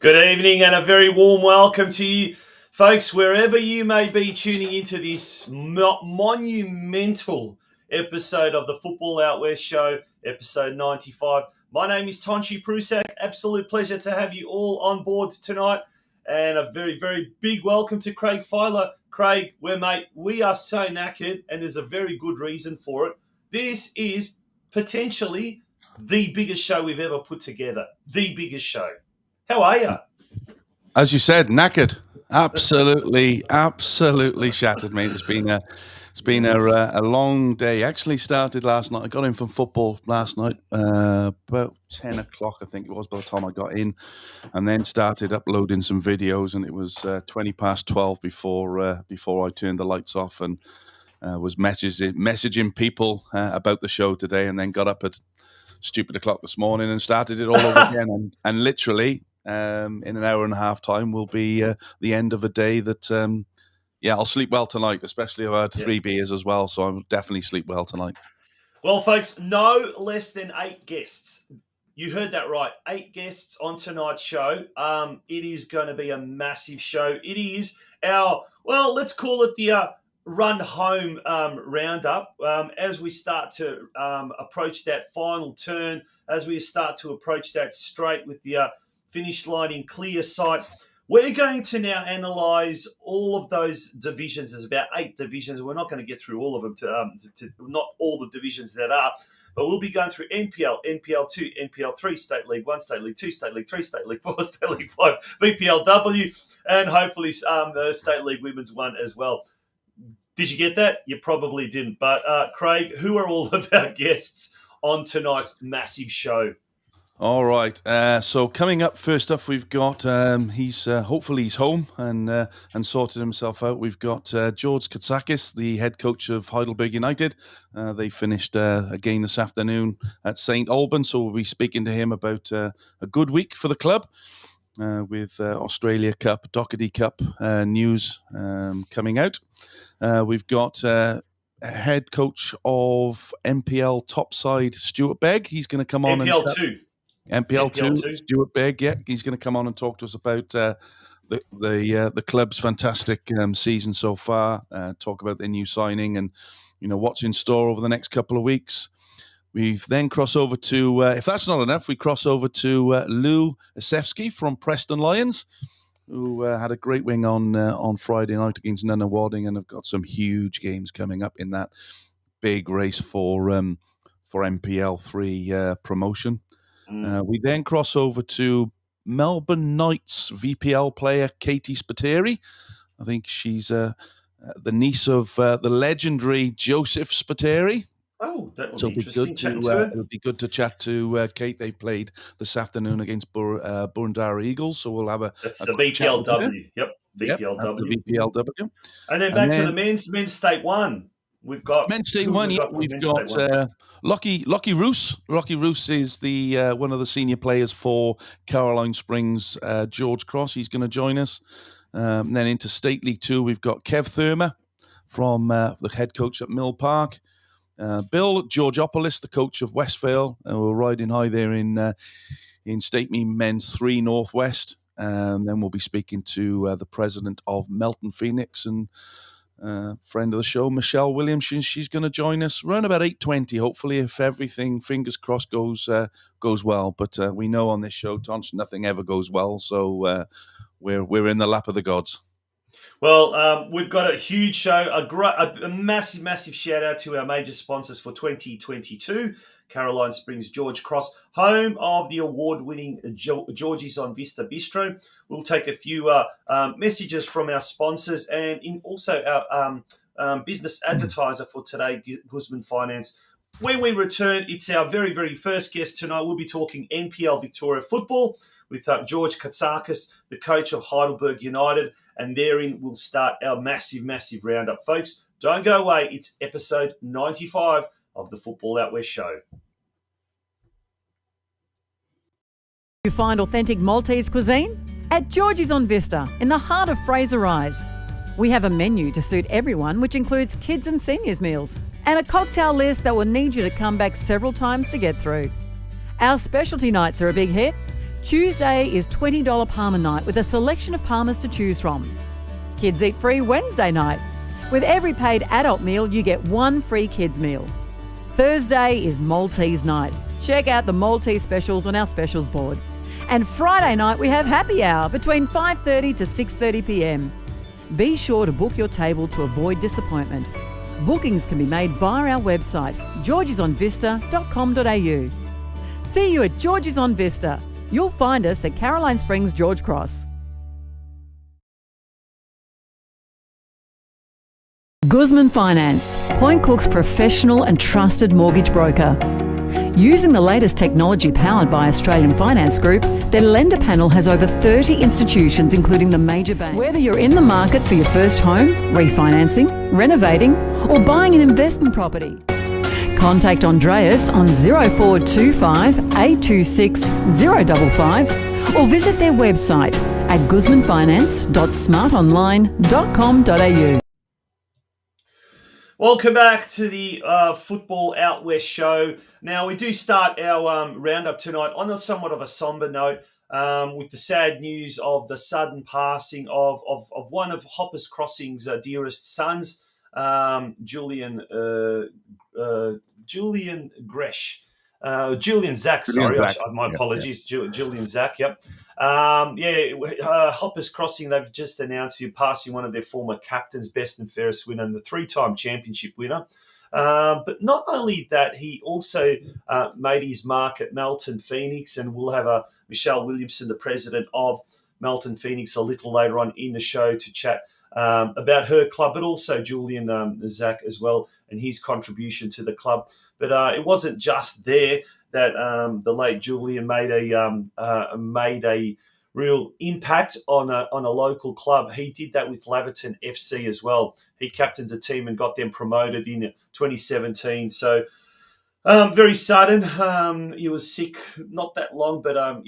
Good evening and a very warm welcome to you, folks, wherever you may be tuning into this monumental episode of the Football Out West Show, episode 95. My name is Tonchi Prusak. Absolute pleasure to have you all on board tonight. And a very, very big welcome to Craig Filer. Craig, we are so knackered, and there's a very good reason for it. This is potentially the biggest show we've ever put together. The biggest show. How are you? As you said, knackered. Absolutely shattered, mate. It's been a long day. Actually started last night. I got in from football last night, about 10 o'clock, I think it was, by the time I got in, and then started uploading some videos, and it was 20 past 12 before I turned the lights off, and was messaging people about the show today, and then got up at stupid o'clock this morning and started it all over again, and literally in an hour and a half time will be the end of a day that I'll sleep well tonight, especially if I had 3 beers as well, so I'll definitely sleep well tonight. Well, folks, no less than 8 guests. You heard that right. 8 guests on tonight's show. It is going to be a massive show. It is let's call it the run home roundup as we start to approach that final turn, as we start to approach that straight with the finish line in clear sight. We're going to now analyse all of those divisions. There's about 8 divisions. We're not going to get through all of them, to not all the divisions that are, but we'll be going through NPL, NPL2, NPL3, State League 1, State League 2, State League 3, State League 4, State League 5, VPLW, and hopefully the State League Women's 1 as well. Did you get that? You probably didn't. But Craig, who are all of our guests on tonight's massive show? All right. So coming up first up, we've got hopefully he's home and sorted himself out. We've got George Katsakis, the head coach of Heidelberg United. They finished a game this afternoon at St Albans, so we'll be speaking to him about a good week for the club. With Australia Cup, Doherty Cup news coming out. We've got head coach of NPL topside, Stuart Begg. He's going to come on. NPL2, Stuart Begg, he's going to come on and talk to us about the club's fantastic season so far, talk about their new signing and what's in store over the next couple of weeks. We then cross over to, if that's not enough, we cross over to Lou Acevski from Preston Lions, who had a great win on Friday night against Nunawading and have got some huge games coming up in that big race for NPL3 promotion. We then cross over to Melbourne Knights VPL player Kate Spateri. I think she's the niece of the legendary Joseph Spiteri. Oh, that would be interesting. It'll be good to chat to Kate. They played this afternoon against Bundara Eagles, so we'll have That's the VPLW. Yep, VPLW. That's the VPLW. And then back to the men's State 1. We've got men's State 1. We've got Lochie Roos. Lochie Roos is the one of the senior players for Caroline Springs. George Cross. He's going to join us. And then into State League 2, we've got Kev Theuma from the head coach at Mill Park. Bill Georgopoulos, the coach of Westvale. We're riding high there in State Men's 3 Northwest. Then we'll be speaking to the president of Melton Phoenix and friend of the show, Michelle Williamson. She's going to join us around about 8:20, hopefully, if everything, fingers crossed, goes well. But we know on this show, Tonch, nothing ever goes well, so we're in the lap of the gods. Well, we've got a huge show, a massive shout out to our major sponsors for 2022. Caroline Springs George Cross, home of the award-winning Georgie's on Vista Bistro. We'll take a few messages from our sponsors and also our business advertiser for today, Guzman Finance. When we return, it's our very, very first guest tonight. We'll be talking NPL Victoria football with George Katsakis, the coach of Heidelberg United, and therein we'll start our massive roundup. Folks, don't go away. It's episode 95 of the Football Out West show. You find authentic Maltese cuisine? At Georgie's on Vista, in the heart of Fraser Rise. We have a menu to suit everyone, which includes kids and seniors meals, and a cocktail list that will need you to come back several times to get through. Our specialty nights are a big hit. Tuesday is $20 Palmer night with a selection of Palmers to choose from. Kids eat free Wednesday night. With every paid adult meal, you get one free kids meal. Thursday is Maltese night. Check out the Maltese specials on our specials board. And Friday night we have happy hour between 5:30 to 6:30 p.m. Be sure to book your table to avoid disappointment. Bookings can be made via our website, georgesonvista.com.au. See you at George's on Vista. You'll find us at Caroline Springs George Cross. Guzman Finance, Point Cook's professional and trusted mortgage broker. Using the latest technology powered by Australian Finance Group, their lender panel has over 30 institutions, including the major banks. Whether you're in the market for your first home, refinancing, renovating, or buying an investment property, contact Andreas on 0425 826 055 or visit their website at guzmanfinance.smartonline.com.au. Welcome back to the Football Out West show. Now, we do start our roundup tonight on somewhat of a somber note with the sad news of the sudden passing of one of Hoppers Crossing's dearest sons, Julian Zach, sorry. My apologies. Yeah. Julian Zach, yep. Hoppers Crossing, they've just announced you're passing one of their former captains, best and fairest winner, and the three-time championship winner. But not only that, he also made his mark at Melton Phoenix, and we'll have Michelle Williamson, the president of Melton Phoenix, a little later on in the show to chat about her club, but also Julian Zach as well and his contribution to the club. But it wasn't just there that the late Julian made a real impact on a local club. He did that with Laverton FC as well. He captained a team and got them promoted in 2017. So very sudden. He was sick not that long, but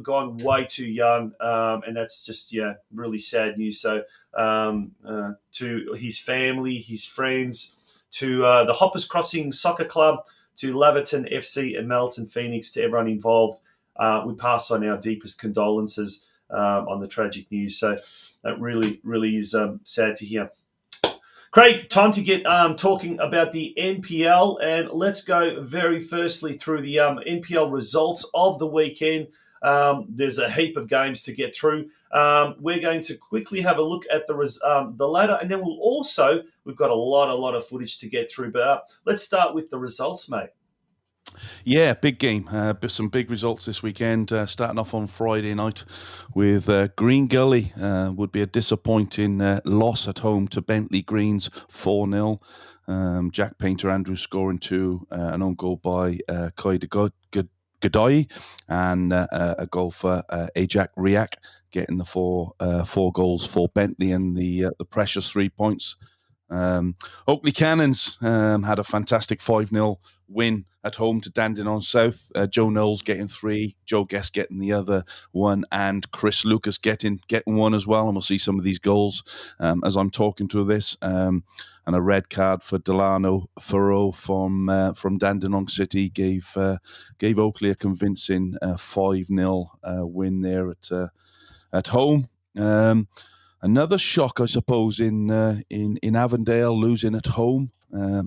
gone way too young, and that's just really sad news. So to his family, his friends, to the Hoppers Crossing Soccer Club, to Laverton FC and Melton Phoenix, to everyone involved, we pass on our deepest condolences on the tragic news. So that really is sad to hear. Craig, time to get talking about the NPL, and let's go very firstly through the NPL results of the weekend. There's a heap of games to get through. We're going to quickly have a look at the ladder, and then we've got a lot of footage to get through. But let's start with the results, mate. Yeah, big game. Some big results this weekend. Starting off on Friday night with Green Gully would be a disappointing loss at home to Bentley Greens, 4-0. Jack Painter Andrews scoring two, an own goal by Kai Godoy, and a goal for Ajak Riak, getting the four goals for Bentley and the precious 3 points. Oakley Cannons had a fantastic 5-0 win at home to Dandenong South. Joe Knowles getting 3, Joe Guest getting the other 1, and Chris Lucas getting 1 as well. And we'll see some of these goals as I'm talking to this. And a red card for Delano Thoreau from Dandenong City gave Oakley a convincing 5-0 win there at home. Another shock, I suppose, in Avondale, losing at home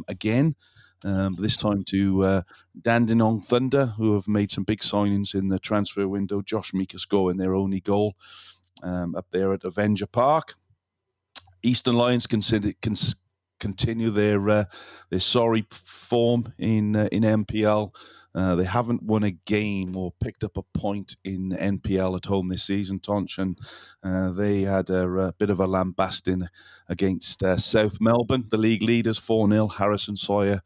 again. This time to Dandenong Thunder, who have made some big signings in the transfer window. Josh Meeker scoring their only goal up there at Avenger Park. Eastern Lions continue their sorry form in NPL. They haven't won a game or picked up a point in NPL at home this season, Tonch, and they had a bit of a lambasting against South Melbourne, the league leaders, 4-0. Harrison Sawyer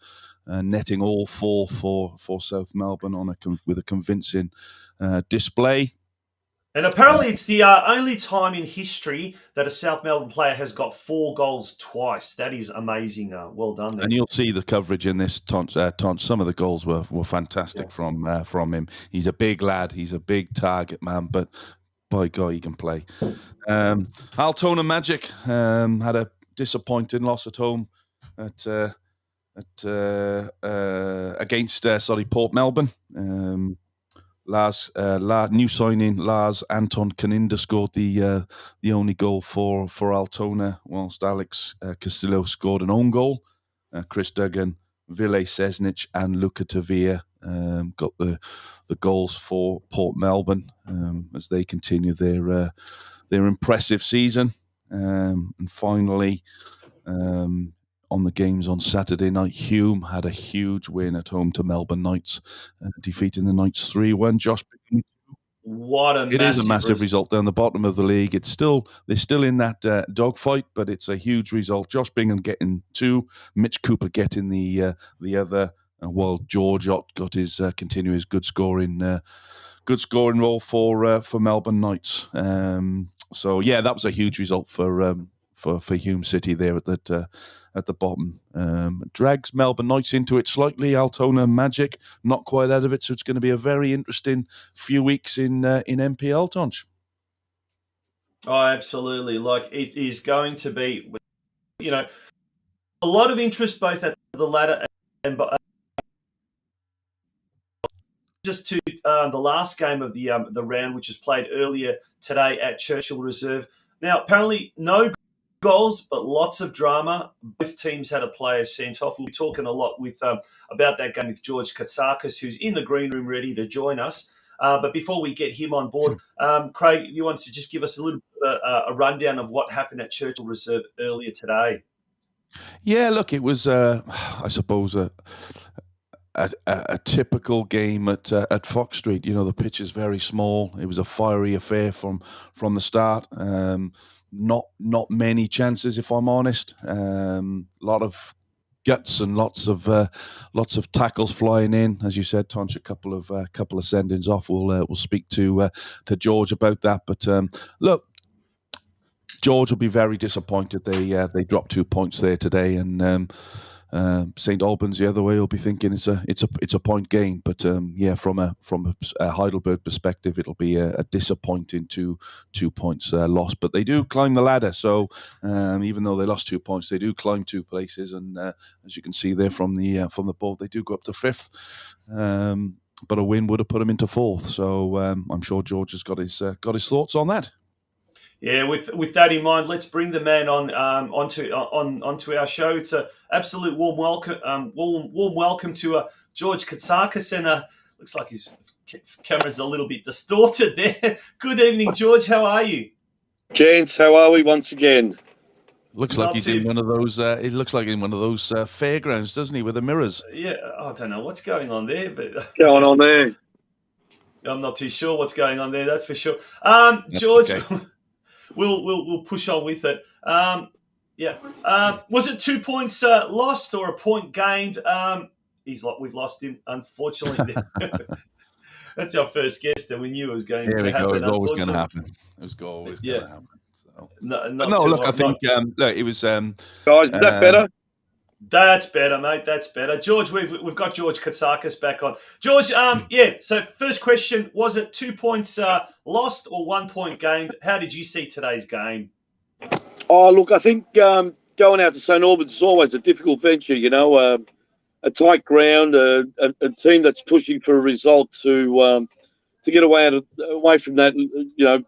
netting all four for South Melbourne with a convincing display. And apparently it's the only time in history that a South Melbourne player has got 4 goals twice. That is amazing. Well done there. And you'll see the coverage in this, Tonch. Some of the goals were fantastic from him. He's a big lad. He's a big target man, but by God, he can play. Altona Magic had a disappointing loss at home against Port Melbourne. New signing Lars Anton Kaninda scored the only goal for Altona, whilst Alex Castillo scored an own goal. Chris Duggan, Ville Sesnic and Luca Tavia got the goals for Port Melbourne as they continue their impressive season. And finally, on the games on Saturday night, Hume had a huge win at home to Melbourne Knights, defeating the Knights 3-1. Josh, it is a massive result down the bottom of the league. They're still in that dogfight, but it's a huge result. Josh Bingham getting 2, Mitch Cooper getting the other, while George Ott got his continuous good scoring role for Melbourne Knights. So yeah, that was a huge result for Hume City there at the bottom. Drags Melbourne Knights into it slightly. Altona Magic not quite out of it, so it's going to be a very interesting few weeks in NPL, Tonch. Oh, absolutely. Like, it is going to be, a lot of interest both at the ladder and just to the last game of the round, which was played earlier today at Churchill Reserve. Now, apparently no goals, but lots of drama. Both teams had a player sent off. We'll be talking a lot about that game with George Katsakis, who's in the green room ready to join us. But before we get him on board, Craig, you want to just give us a little bit a rundown of what happened at Churchill Reserve earlier today? Yeah, look, it was, I suppose, a typical game at Fox Street. The pitch is very small. It was a fiery affair from the start. Not many chances, if I'm honest. A lot of guts and lots of tackles flying in, as you said, Tonch. A couple of send-ins off. We'll speak to George about that. But look, George will be very disappointed. They dropped 2 points there today, and St Albans the other way will be thinking it's a point gain. But from a Heidelberg perspective, it'll be a disappointing 2 points loss. But they do climb the ladder, so even though they lost 2 points, they do climb 2 places. And as you can see there from the board, they do go up to 5th. But a win would have put them into 4th. So I'm sure George has got his thoughts on that. Yeah, with that in mind, let's bring the man onto our show. It's an absolute warm welcome to George Katsakis, and looks like his camera's a little bit distorted there. Good evening, George. How are you? Gents, how are we once again? Looks like he's in one of those. It looks like in one of those fairgrounds, doesn't he, with the mirrors? Yeah, I don't know what's going on there, but what's going on there? I'm not too sure what's going on there. That's for sure. George. Okay. We'll push on with it. Was it 2 points lost or a point gained? We've lost him, unfortunately. That's our first guess that we knew it was going to happen. It was always going to happen. It was always going to happen. So. I think it was. Guys, is that better? That's better, mate. That's better. George, we've got George Katsakis back on. George, so first question, was it 2 points lost or 1 point gained? How did you see today's game? Oh, look, I think going out to St Albans is always a difficult venture, a tight ground, a team that's pushing for a result to get away from that,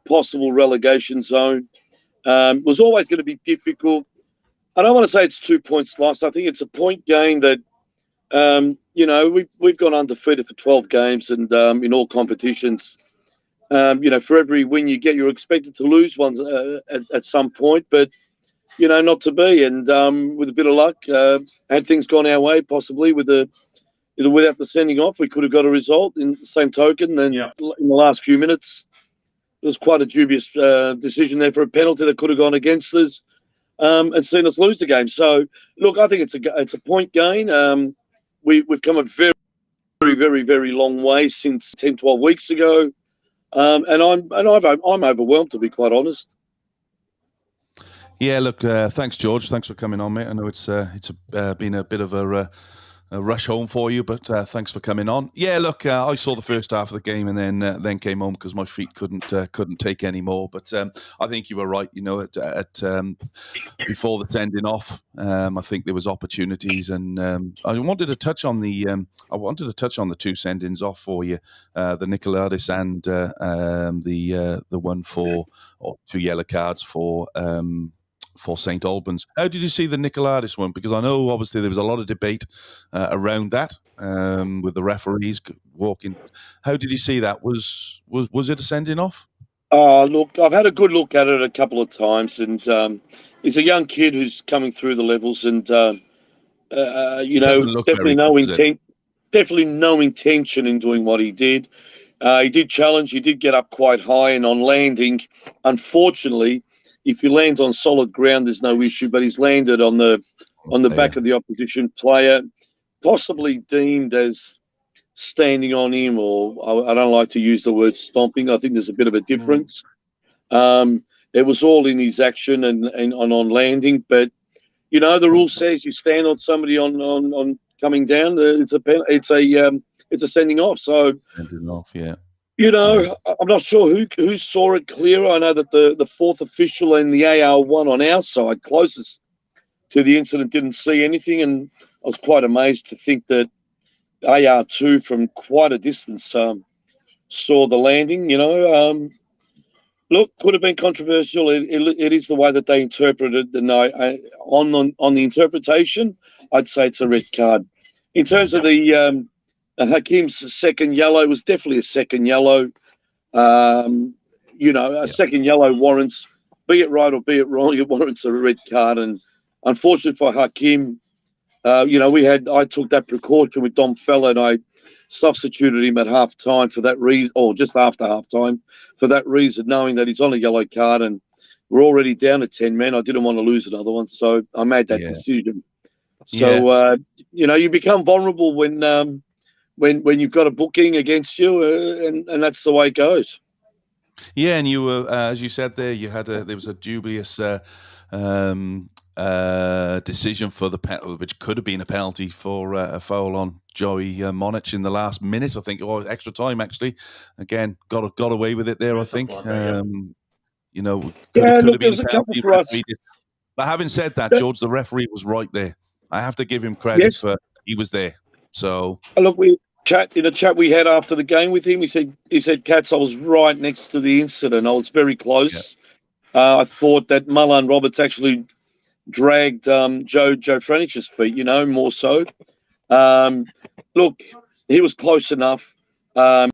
possible relegation zone. Was always going to be difficult. I don't want to say it's 2 points lost. I think it's a point game that, we've gone undefeated for 12 games and in all competitions. For every win you get, you're expected to lose one at some point, but, not to be. And with a bit of luck, had things gone our way, possibly without the sending off, we could have got a result. In the same token, then in the last few minutes, it was quite a dubious decision there for a penalty that could have gone against us and seen us lose the game. So, look, I think it's a point gain. We've come a very, very, very, very long way since 10, 12 weeks ago, and I'm overwhelmed, to be quite honest. Yeah, look, thanks, George. Thanks for coming on, mate. I know it's been a bit of a rush home for you, but thanks for coming on. Yeah, look, I saw the first half of the game and then came home because my feet couldn't take any more. But I think you were right. Before the sending off, I think there was opportunities, and I wanted to touch on the two sendings off for you, the Nicoladis and the one for two yellow cards for St Albans. How did you see the Nicoladis one? Because I know obviously there was a lot of debate around that with the referees walking. How did you see that? Was it a sending off? Look, I've had a good look at it a couple of times, and he's a young kid who's coming through the levels, and definitely no intention in doing what he did. He did challenge. He did get up quite high, and on landing, unfortunately, if he lands on solid ground, there's no issue. But he's landed on the back of the opposition player, possibly deemed as standing on him, or I don't like to use the word stomping. I think there's a bit of a difference. It was all in his action and on landing, but the rule says you stand on somebody on coming down. It's a sending off. So sending off, yeah. I'm not sure who saw it clearer. I know that the fourth official and the AR1 on our side, closest to the incident, didn't see anything, and I was quite amazed to think that AR2 from quite a distance saw the landing. Look, could have been controversial. It is the way that they interpreted the no. On the interpretation, I'd say it's a red card. In terms of the Hakim's second yellow, it was definitely a second yellow. Second yellow warrants, be it right or be it wrong, it warrants a red card. And unfortunately for Hakim, I took that precaution with Dom Fella, and I substituted him at half time for that reason, or just after half time for that reason, knowing that he's on a yellow card and we're already down to 10 men. I didn't want to lose another one, so I made that decision. So you become vulnerable when you've got a booking against you, and that's the way it goes. Yeah, and you were, as you said there, there was a dubious decision for the penalty, which could have been a penalty for a foul on Joey Monich in the last minute, I think, or extra time actually. Again, got away with it there, I think. Could have been a penalty for us. But having said that, George, the referee was right there. I have to give him credit for he was there. So look, in a chat we had after the game with him, he said, Katz, I was right next to the incident. I was very close. Yeah. I thought that Mullen Roberts actually dragged Joe Franich's feet, more so. Look, he was close enough. I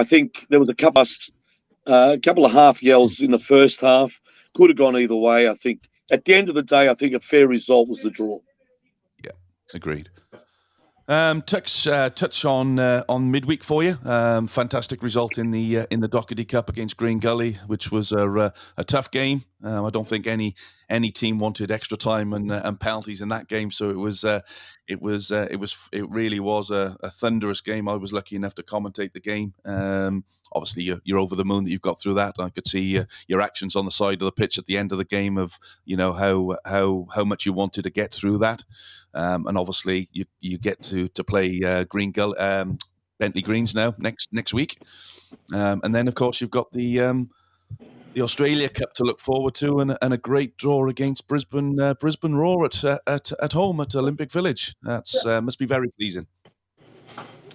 think there was a couple of half yells in the first half. Could have gone either way. I think at the end of the day, I think a fair result was the draw. Yeah, agreed. Touch on midweek for you. Fantastic result in the Doherty Cup against Green Gully, which was a tough game. I don't think any team wanted extra time and penalties in that game, so it really was a thunderous game. I was lucky enough to commentate the game. Obviously, you're over the moon that you've got through that. I could see your actions on the side of the pitch at the end of the game of how much you wanted to get through that, and obviously you get to play Green Gull Bentley Greens now next week, and then of course you've got the Australia Cup to look forward to, and a great draw against Brisbane Roar at home at Olympic Village. That's must be very pleasing.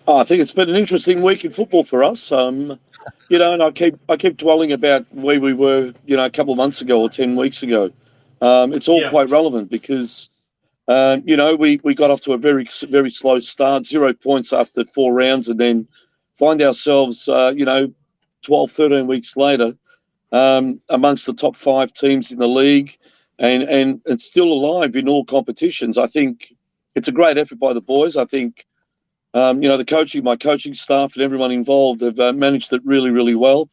Oh, I think it's been an interesting week in football for us. And I keep dwelling about where we were, a couple of months ago or 10 weeks ago. It's all quite relevant because, we got off to a very, very slow start, 0 points after 4 rounds, and then find ourselves, 12, 13 weeks later, amongst the top 5 teams in the league, and it's still alive in all competitions. I think it's a great effort by the boys. I think. My coaching staff and everyone involved have managed it really, really well.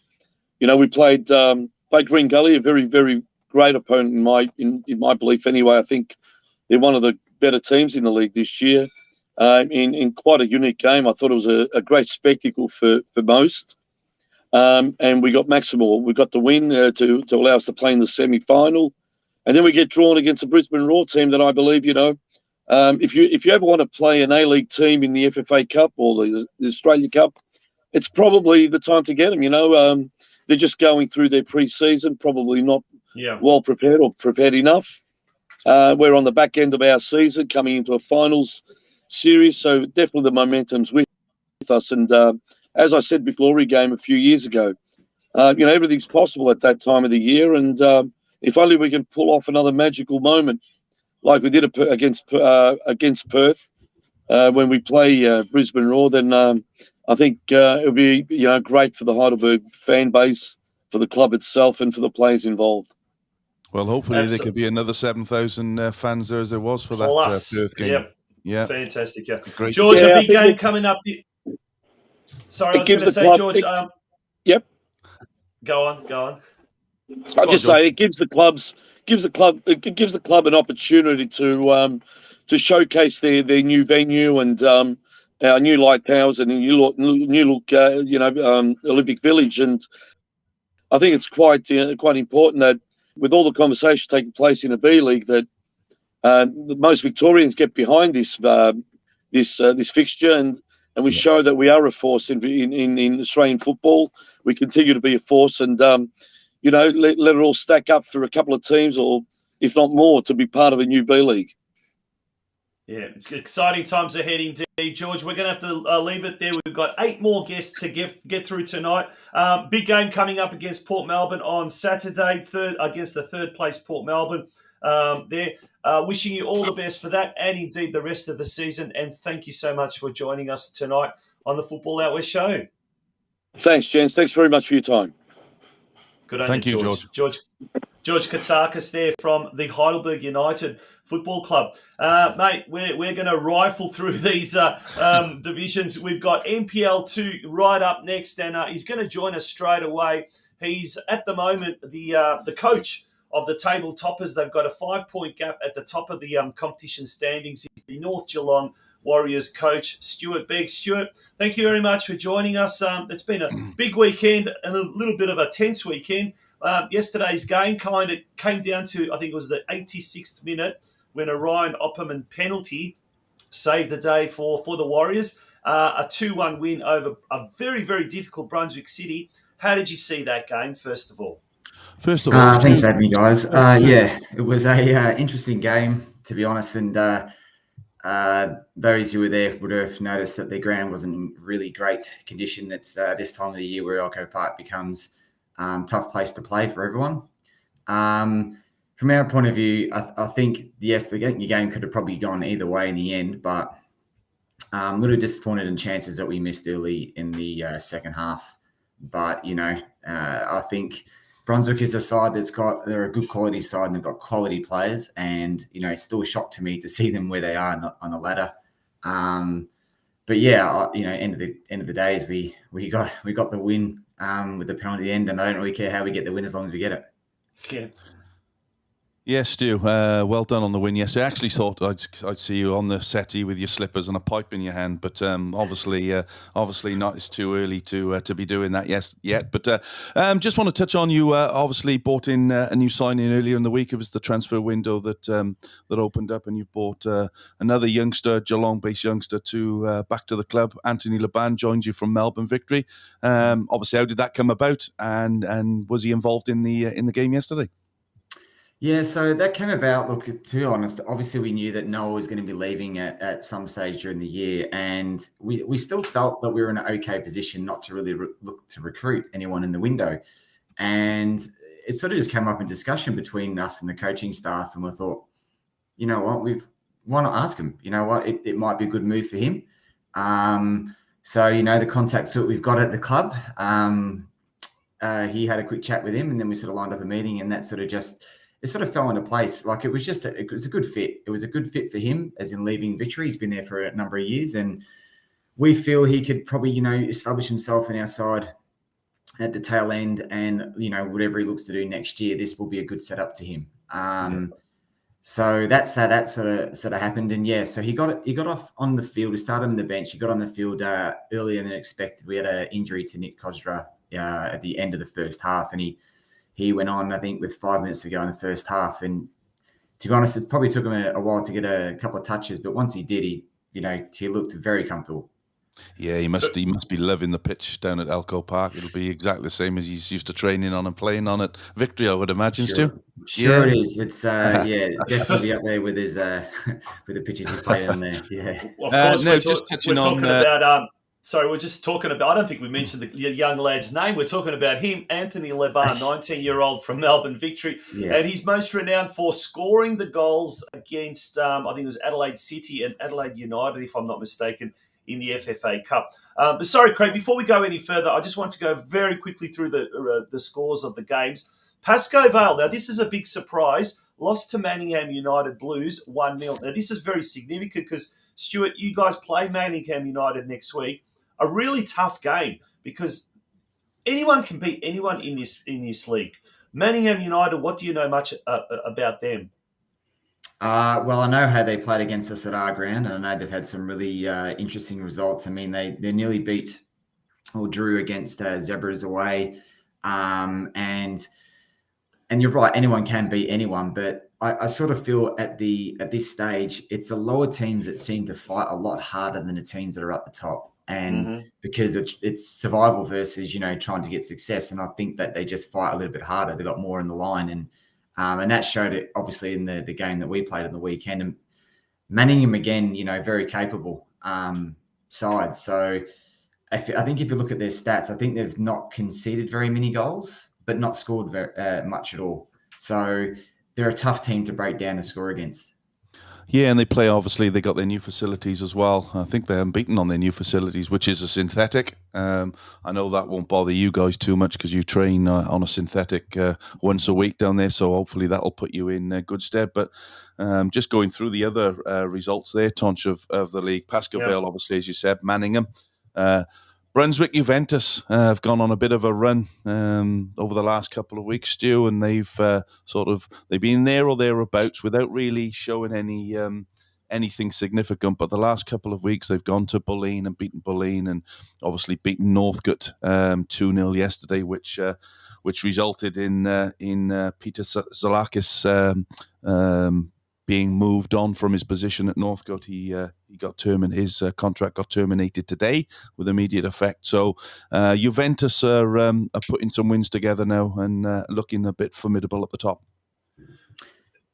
We played Green Gully, a very, very great opponent in my belief. Anyway, I think they're one of the better teams in the league this year. In quite a unique game, I thought it was a great spectacle for most. And we got maximal. We got the win to allow us to play in the semi-final, and then we get drawn against a Brisbane Roar team that I believe if you ever want to play an A-League team in the FFA Cup or the Australia Cup, it's probably the time to get them. They're just going through their pre-season, probably not well prepared or prepared enough. We're on the back end of our season, coming into a finals series, so definitely the momentum's with us. And as I said before, we game a few years ago, everything's possible at that time of the year, and if only we can pull off another magical moment like we did against Perth when we play Brisbane Roar, then I think it'll be great for the Heidelberg fan base, for the club itself, and for the players involved. Well, hopefully there could be another 7,000 fans there as there was for that Perth game. Yep. Yeah, fantastic. Yeah, great. George, a big game coming up. Sorry, I was going to say, George. Yep. Go on. I'll just say it gives the club an opportunity to showcase their new venue and our new light towers and new look Olympic Village. And I think it's quite important that with all the conversation taking place in the B League, that most Victorians get behind this fixture and we show that we are a force in Australian football. We continue to be a force, and let it all stack up for a couple of teams, or if not more, to be part of a new B League. Yeah, it's exciting times ahead indeed, George. We're going to have to leave it there. We've got 8 more guests to get through tonight. Big game coming up against Port Melbourne on Saturday, against the third place Port Melbourne. Wishing you all the best for that and indeed the rest of the season. And thank you so much for joining us tonight on the Football Out West show. Thanks, gents. Thanks very much for your time. Good on Thank you, George. George Katsakis there from the Heidelberg United Football Club. Mate, we're going to rifle through these divisions. We've got NPL2 right up next, and he's going to join us straight away. He's, at the moment, the coach of the table toppers. They've got a 5-point gap at the top of the competition standings. He's the North Geelong Warriors coach, Stuart Begg. Stuart, thank you very much for joining us. It's been a big weekend and a little bit of a tense weekend. Yesterday's game kind of came down to, I think it was the 86th minute, when a Ryan Opperman penalty saved the day for the Warriors. A 2-1 win over a very, very difficult Brunswick City. How did you see that game, first of all? Thanks for having me, guys. It was a interesting game, to be honest, and those who were there would have noticed that the ground wasn't in really great condition. It's this time of the year where Elko Park becomes a tough place to play for everyone. From our point of view, I think, yes, the game could have probably gone either way in the end, but I'm a little disappointed in chances that we missed early in the second half. But, I think Brunswick is a side they're a good quality side and they've got quality players, and, it's still a shock to me to see them where they are on the ladder. But yeah, end of the day is we got the win with the penalty at the end, and I don't really care how we get the win as long as we get it. Yeah. Yes, Stu. Well done on the win. Yes, I actually thought I'd see you on the settee with your slippers and a pipe in your hand, but obviously not. It's too early to be doing that yet. But just want to touch on, you obviously bought in a new signing earlier in the week. It was the transfer window that opened up, and you bought another youngster, Geelong-based youngster, back to the club. Anthony Laban joined you from Melbourne Victory. Obviously, how did that come about? And was he involved in the game yesterday? Yeah, so that came about. Look, to be honest, obviously we knew that Noah was going to be leaving at some stage during the year, and we still felt that we were in an okay position not to really look to recruit anyone in the window. And it sort of just came up in discussion between us and the coaching staff, and we thought, you know what, why not ask him? You know what, it might be a good move for him. So, the contacts that we've got at the club, he had a quick chat with him, and then we sort of lined up a meeting, and that it sort of fell into place. Like it was a good fit. It was a good fit for him, as in leaving Victory. He's been there for a number of years, and we feel he could probably, establish himself in our side at the tail end, and whatever he looks to do next year, this will be a good setup to him. So that's how that sort of happened, and so he got off on the field. We started him on the bench. He got on the field earlier than expected. We had an injury to Nick Kosdra at the end of the first half, and he went on, I think, with 5 minutes to go in the first half. And to be honest, it probably took him a while to get a couple of touches, but once he did, he looked very comfortable. Yeah, he must be loving the pitch down at Elco Park. It'll be exactly the same as he's used to training on and playing on at Victory, I would imagine, Stu. Sure it is. It's definitely up there with his with the pitches he's playing on there. Yeah. Well, of course, we're talking about. Sorry, we're just talking about. I don't think we mentioned the young lad's name. We're talking about him, Anthony Lebar, 19-year-old from Melbourne Victory, and he's most renowned for scoring the goals against, I think it was Adelaide City and Adelaide United, if I'm not mistaken, in the FFA Cup. But sorry, Craig, before we go any further, I just want to go very quickly through the scores of the games. Pascoe Vale, now this is a big surprise, lost to Manningham United Blues 1-0. Now this is very significant because, Stuart, you guys play Manningham United next week. A really tough game because anyone can beat anyone in this league. Manningham United, what do you know much about them? Well, I know how they played against us at our ground, and I know they've had some really interesting results. I mean, they nearly beat or drew against Zebras away, and you're right, anyone can beat anyone, but I sort of feel at this stage, it's the lower teams that seem to fight a lot harder than the teams that are at the top. And because it's survival versus, trying to get success. And I think that they just fight a little bit harder. They got more in the line. And that showed it, obviously, in the game that we played on the weekend. And Manningham, again, very capable side. So I think if you look at their stats, I think they've not conceded very many goals, but not scored very much at all. So they're a tough team to break down the score against. Yeah, and they got their new facilities as well. I think they're unbeaten on their new facilities, which is a synthetic. I know that won't bother you guys too much because you train on a synthetic once a week down there, so hopefully that'll put you in good stead. But just going through the other results there, Tonch, of the league, Pascoe Vale, obviously, as you said, Manningham. Brunswick Juventus have gone on a bit of a run over the last couple of weeks, Stu, and they've been there or thereabouts without really showing anything significant. But the last couple of weeks, they've gone to Bulleen and beaten Bulleen, and obviously beaten Northcote 2-0 yesterday, which resulted in Peter Zalakis being moved on from his position at Northcote. His contract got terminated today with immediate effect. So Juventus are putting some wins together now and looking a bit formidable at the top.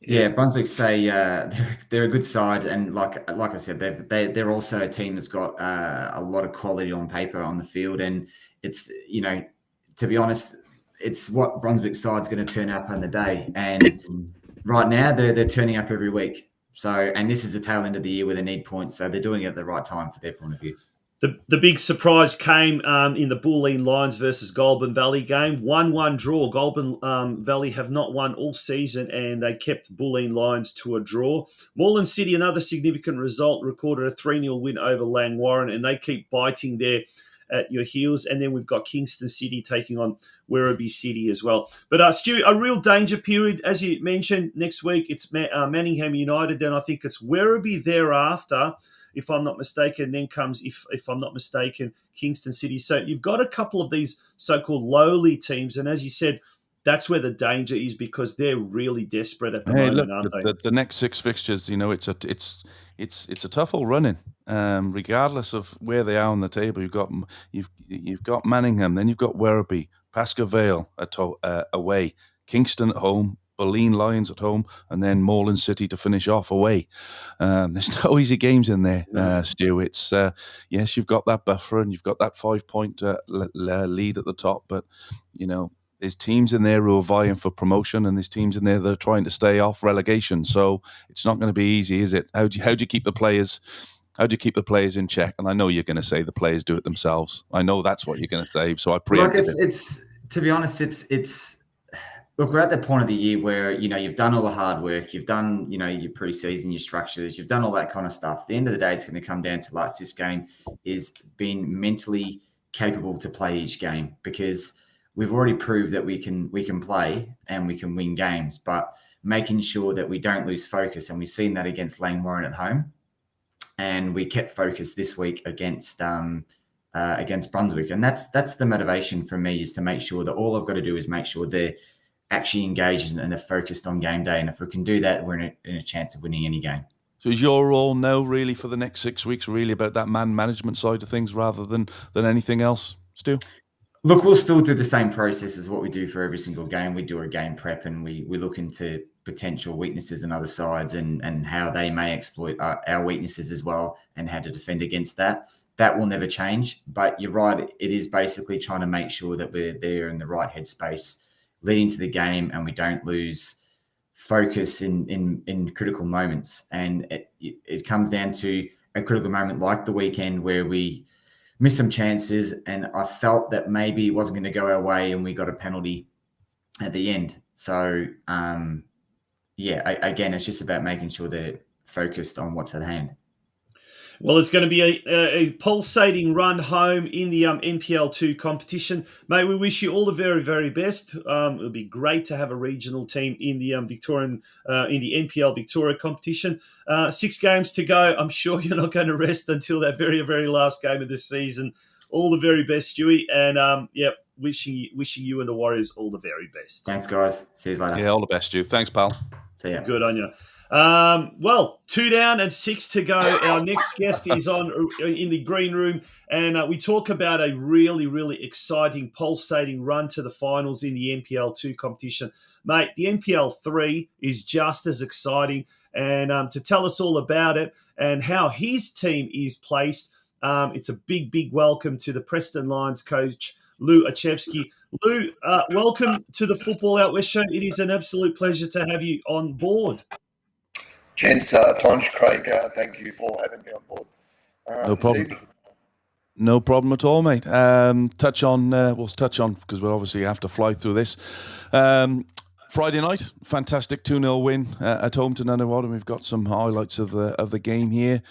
Yeah, Brunswick say they're a good side, and like I said, they're also a team that's got a lot of quality on paper on the field, and it's to be honest, it's what Brunswick side's going to turn up on the day, and right now they're turning up every week. So, and this is the tail end of the year where they need points, so they're doing it at the right time for their point of view. The big surprise came in the Bulleen Lions versus Goulburn Valley game. 1-1 draw. Goulburn Valley have not won all season, and they kept Bulleen Lions to a draw. Moreland City, another significant result, recorded a 3-0 win over Langwarrin, and they keep biting there at your heels. And then we've got Kingston City taking on Werribee City as well. But Stu, a real danger period, as you mentioned, next week it's Manningham United, then I think it's Werribee thereafter, if I'm not mistaken, then comes, if I'm not mistaken, Kingston City. So you've got a couple of these so-called lowly teams, and as you said, that's where the danger is because they're really desperate at the moment, aren't they? The next six fixtures, it's a tough old running. Regardless of where they are on the table, you've got Manningham, then you've got Werribee, Pascoe Vale away, Kingston at home, Bulleen Lions at home, and then Moreland City to finish off away. There's no easy games in there, Stu. It's yes, you've got that buffer and you've got that 5-point lead at the top, but there's teams in there who are vying for promotion, and there's teams in there that are trying to stay off relegation. So it's not going to be easy, is it? How do you keep the players? How do you keep the players in check? And I know you're going to say the players do it themselves. I know that's what you're going to say. So I preempted it. It's to be honest, it's look, we're at the point of the year where you've done all the hard work, you've done your pre-season, your structures, you've done all that kind of stuff. At the end of the day, it's going to come down to this game is being mentally capable to play each game, because we've already proved that we can play and we can win games, but making sure that we don't lose focus. And we've seen that against Lane Warren at home, and we kept focus this week against Brunswick. And that's the motivation for me, is to make sure that all I've got to do is make sure they're actually engaged and they're focused on game day. And if we can do that, we're in a chance of winning any game. So is your role now really for the next 6 weeks really about that man management side of things rather than anything else, Stu? Look, we'll still do the same process as what we do for every single game. We do a game prep, and we look into potential weaknesses in other sides and how they may exploit our weaknesses as well, and how to defend against that. That will never change. But you're right, it is basically trying to make sure that we're there in the right headspace leading to the game, and we don't lose focus in critical moments. And it comes down to a critical moment like the weekend where we missed some chances, and I felt that maybe it wasn't going to go our way, and we got a penalty at the end. So, again, it's just about making sure they're focused on what's at hand. Well, it's going to be a pulsating run home in the NPL2 competition. Mate, we wish you all the very, very best. It'll be great to have a regional team in the in the NPL Victoria competition. 6 games to go. I'm sure you're not going to rest until that very, very last game of the season. All the very best, Stewie. And, wishing you and the Warriors all the very best. Thanks, guys. See you later. Yeah, all the best, Stu. Thanks, pal. See ya. Good on you. 2 down and 6 to go. Our next guest is in the green room, and we talk about a really, really exciting, pulsating run to the finals in the NPL2 competition. Mate, the NPL3 is just as exciting, and to tell us all about it and how his team is placed, it's a big, big welcome to the Preston Lions coach, Lou Acevski. Lou, welcome to the Football Out West show. It is an absolute pleasure to have you on board. Gents, Tonj, Craig, thank you for having me on board. No problem. No problem at all, mate. We'll touch on because we'll obviously have to fly through this. Friday night, fantastic 2-0 win at home to Nunawading, and we've got some highlights of the game here.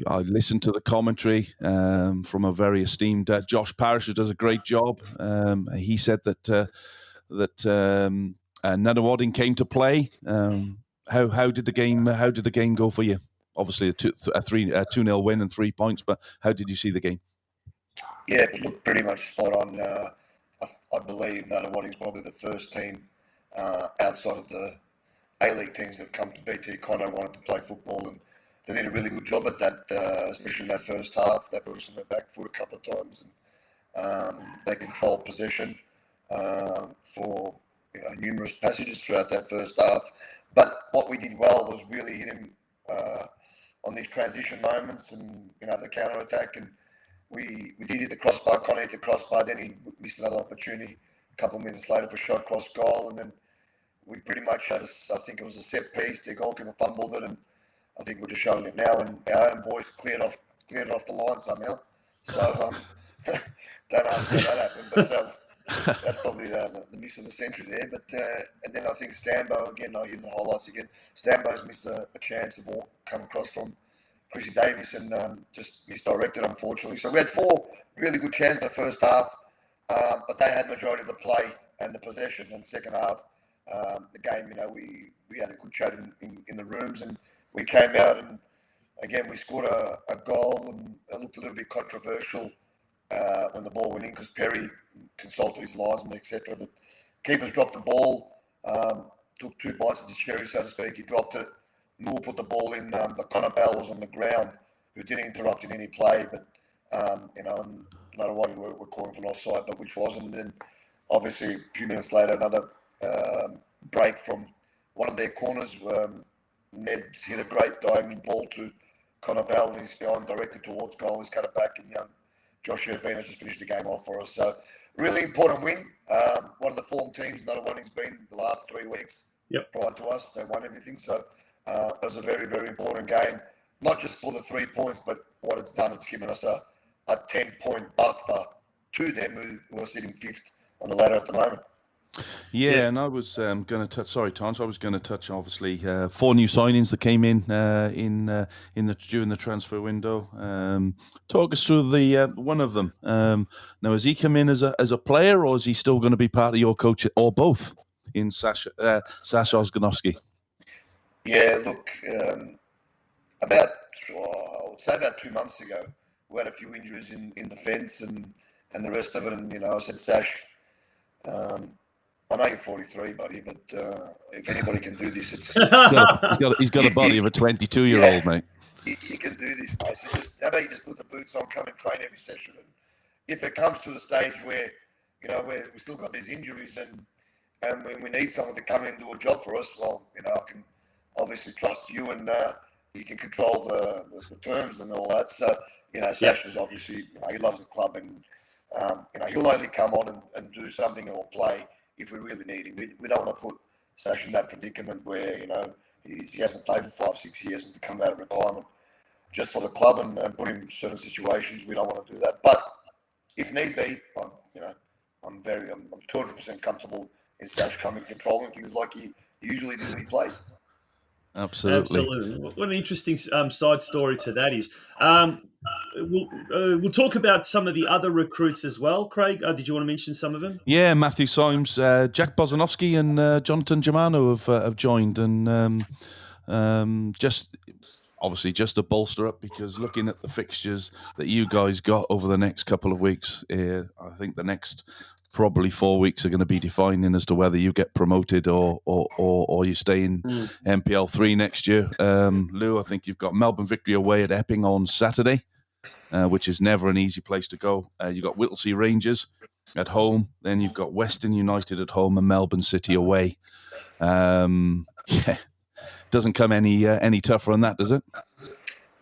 I listened to the commentary from a very esteemed Josh Parrish, who does a great job. He said that Nunawading came to play. How did the game go for you? Obviously, a 2-0 win and 3 points, but how did you see the game? Yeah, it looked pretty much spot on. I believe Nunawading's probably the first team outside of the A-League teams that have come to BT Conno wanted to play football, and they did a really good job at that, especially in that first half. They put us on their back foot a couple of times, and they controlled possession for numerous passages throughout that first half. But what we did well was really hit him on these transition moments and the counter attack, and we did hit the crossbar. Connor hit the crossbar, then he missed another opportunity a couple of minutes later for shot cross goal, and then we pretty much had I think it was a set piece. The goalkeeper fumbled it, and I think we're just showing it now, and our own boys cleared it off the line somehow. So don't ask how that happened, but that's probably the miss of the century there. But and then I think Stambo again. I hear the highlights again. Stambo's missed a chance of all come across from Chrissy Davis and just misdirected, unfortunately. So we had 4 really good chances in the first half, but they had majority of the play and the possession. And second half, the game, we had a good chat in the rooms, and we came out and again we scored a goal, and it looked a little bit controversial when the ball went in because Perry consulted his linesman, etc. The keepers dropped the ball, took 2 bites of the cherry, so to speak. He dropped it. Moore put the ball in, but Connor Bell was on the ground, who didn't interrupt in any play. But and Nunawading were calling for an offside, but which wasn't. And then obviously a few minutes later, another break from one of their corners. Ned's hit a great diagonal ball to Connor Bell, and he's gone directly towards goal. He's cut it back, and young Josh Urbina just finished the game off for us. So, really important win. One of the form teams, another one he's been the last 3 weeks prior to us. They won everything. So, it was a very, very important game. Not just for the 3 points, but what it's done, it's given us a 10-point buffer to them who are sitting 5th on the ladder at the moment. Yeah, and I was going to touch. Sorry, Tons. I was going to touch. Obviously, 4 new signings that came in during the transfer window. Talk us through the one of them. Now, has he come in as a player, or is he still going to be part of your coach, or both? In Sasha Ozganovsky. Yeah, look, I would say about 2 months ago, we had a few injuries in defence and the rest of it, and I said, Sash. I know you're 43, buddy, but if anybody can do this, it's he's got a body of a 22-year-old, mate. You can do this, mate. So how about you just put the boots on, come and train every session, and if it comes to the stage where where we still got these injuries and we need someone to come in and do a job for us, well, I can obviously trust you, and you can control the terms and all that. So Sash is obviously he loves the club, and he'll only come on and do something or play if we really need him. We don't want to put Sash in that predicament where, he hasn't played for 5-6 years and to come out of retirement just for the club and put him in certain situations. We don't want to do that. But if need be, I'm 200% comfortable in Sash coming controlling things like he usually did when he played. Absolutely. What an interesting side story to that is. We'll talk about some of the other recruits as well. Craig, did you want to mention some of them? Yeah, Matthew Symes, Jack Bozanovsky, and Jonathan Germano have joined, and just to bolster up, because looking at the fixtures that you guys got over the next couple of weeks, I think the next probably 4 weeks are going to be defining as to whether you get promoted or you stay in NPL 3 next year. Lou, I think you've got Melbourne Victory away at Epping on Saturday, which is never an easy place to go. You've got Whittlesea Rangers at home, then you've got Western United at home and Melbourne City away. Doesn't come any tougher than that, does it?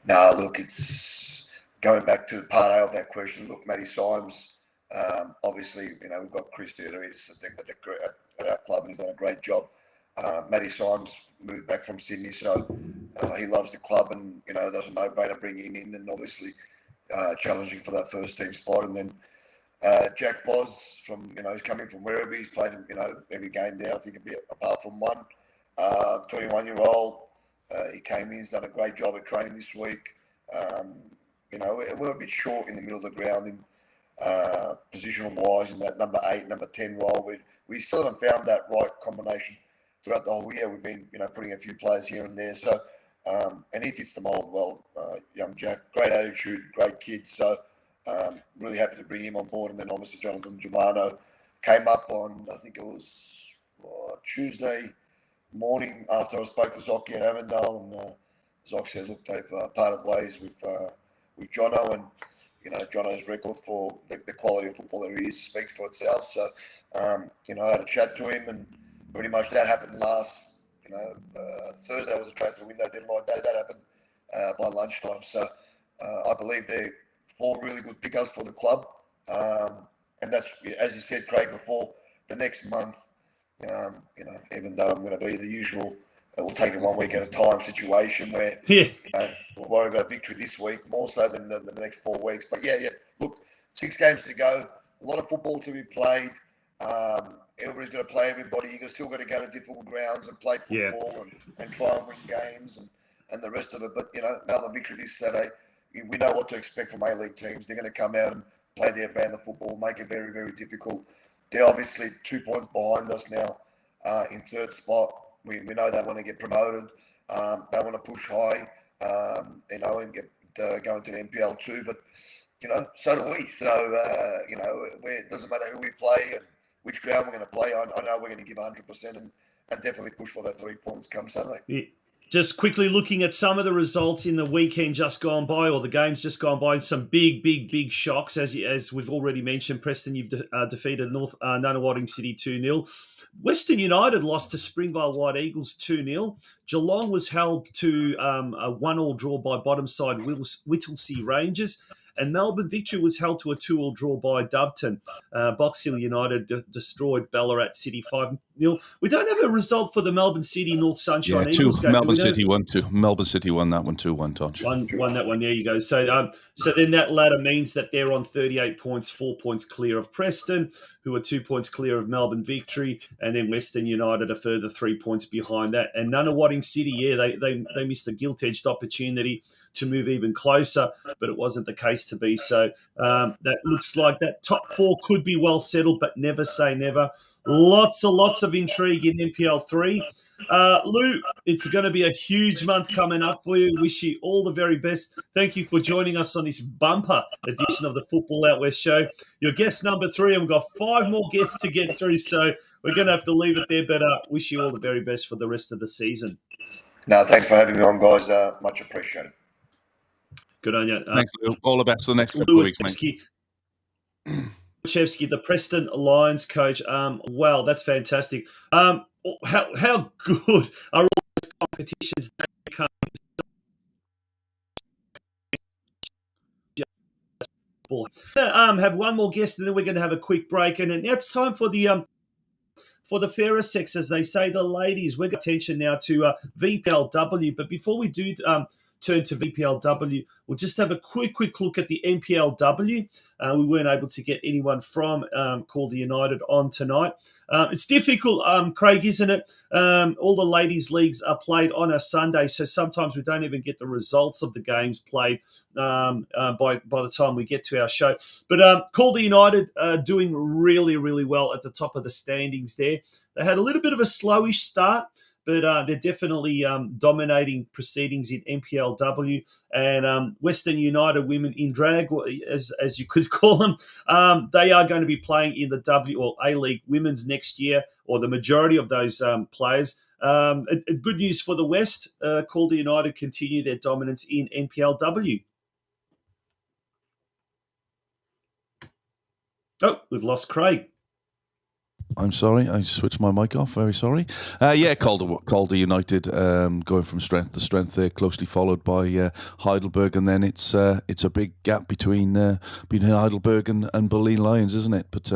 No, look, it's going back to part A of that question. Look, Matty Symes, obviously, we've got Chris Theodoridis at our club, and he's done a great job. Matty Symes moved back from Sydney, so he loves the club, and it was a no-brainer bringing him in, and obviously challenging for that first team spot. And then Jack Boz he's coming from Werribee. He's played every game there, I think, a bit apart from one. 21-year-old. He came in. He's done a great job at training this week. We're a bit short in the middle of the ground in positional wise in that number 8, number 10 role. We still haven't found that right combination throughout the whole year. We've been putting a few players here and there. So and he fits the mold well. Young Jack, great attitude, great kid. So really happy to bring him on board. And then obviously Jonathan Germano came up on, I think it was Tuesday morning after I spoke to Zocky at Avondale, and Zoc said, look, they've parted ways with Jono, and Jono's record for the quality of football that he is speaks for itself. So I had a chat to him, and pretty much that happened last Thursday was a transfer window deadline day. That happened by lunchtime. So I believe they're 4 really good pickups for the club, and that's, as you said, Craig, before, the next month. Even though I'm going to be the usual, we'll take it 1 week at a time situation where we'll worry about victory this week more so than the next 4 weeks. But look, 6 games to go, a lot of football to be played. Everybody's going to play everybody. You've still got to go to difficult grounds and play football and try and win games and the rest of it. But Melbourne Victory this Saturday, we know what to expect from A-League teams. They're going to come out and play their brand of football, make it very, very difficult. They're obviously 2 points behind us now in 3rd spot. We know they want to get promoted. They want to push high, and get go into the NPL2. But so do we. So it doesn't matter who we play and which ground we're going to play. I know we're going to give 100% and definitely push for that 3 points come Sunday. Just quickly looking at some of the results in the weekend just gone by, or the games just gone by, some big shocks. As we've already mentioned, Preston, you've defeated Nunawading City 2-0. Western United lost to Springvale White Eagles 2-0. Geelong was held to a 1-1 draw by bottom side Whittlesea Rangers. And Melbourne Victory was held to a 2-2 draw by Doveton. Box Hill United destroyed Ballarat City 5-0. We don't have a result for the Melbourne City North Sunshine Eagles game. Melbourne City won 2. Melbourne City won that one 2-1, Tosh. Won that one. There you go. So then that ladder means that they're on 38 points, 4 points clear of Preston, who are 2 points clear of Melbourne Victory, and then Western United a further 3 points behind that. And Nunawading City, they missed a gilt-edged opportunity to move even closer, but it wasn't the case to be. So that looks like that top 4 could be well settled, but never say never. Lots of intrigue in NPL 3. Lou, it's going to be a huge month coming up for you. Wish you all the very best. Thank you for joining us on this bumper edition of the Football Out West show. Your guest number 3, and we've got 5 more guests to get through, so we're going to have to leave it there, but wish you all the very best for the rest of the season. No, thanks for having me on, guys. Much appreciated. Good on you. Thanks, Lou. All the best for the next couple of weeks, mate. Acevski, the Preston Lions coach. Wow, that's fantastic. How good are all those competitions that come? Have one more guest, and then we're going to have a quick break, and then it's time for the fairer sex, as they say, the ladies. We're going to attention now to VPLW, but before we do turn to VPLW, we'll just have a quick look at the NPLW. We weren't able to get anyone from Calder United on tonight. It's difficult, Craig, isn't it? All the ladies' leagues are played on a Sunday, so sometimes we don't even get the results of the games played by the time we get to our show. But Calder United doing really well at the top of the standings there. They had a little bit of a slowish start, but they're definitely dominating proceedings in NPLW. And Western United Women in Drag, as you could call them, they are going to be playing in the W or A-League Women's next year, or the majority of those players. Good news for the West. Calder United continue their dominance in NPLW. Oh, we've lost Craig. I'm sorry, I switched my mic off. Very sorry. Calder United going from strength to strength there, closely followed by Heidelberg, and then it's a big gap between Heidelberg and Boleyn Lions, isn't it? But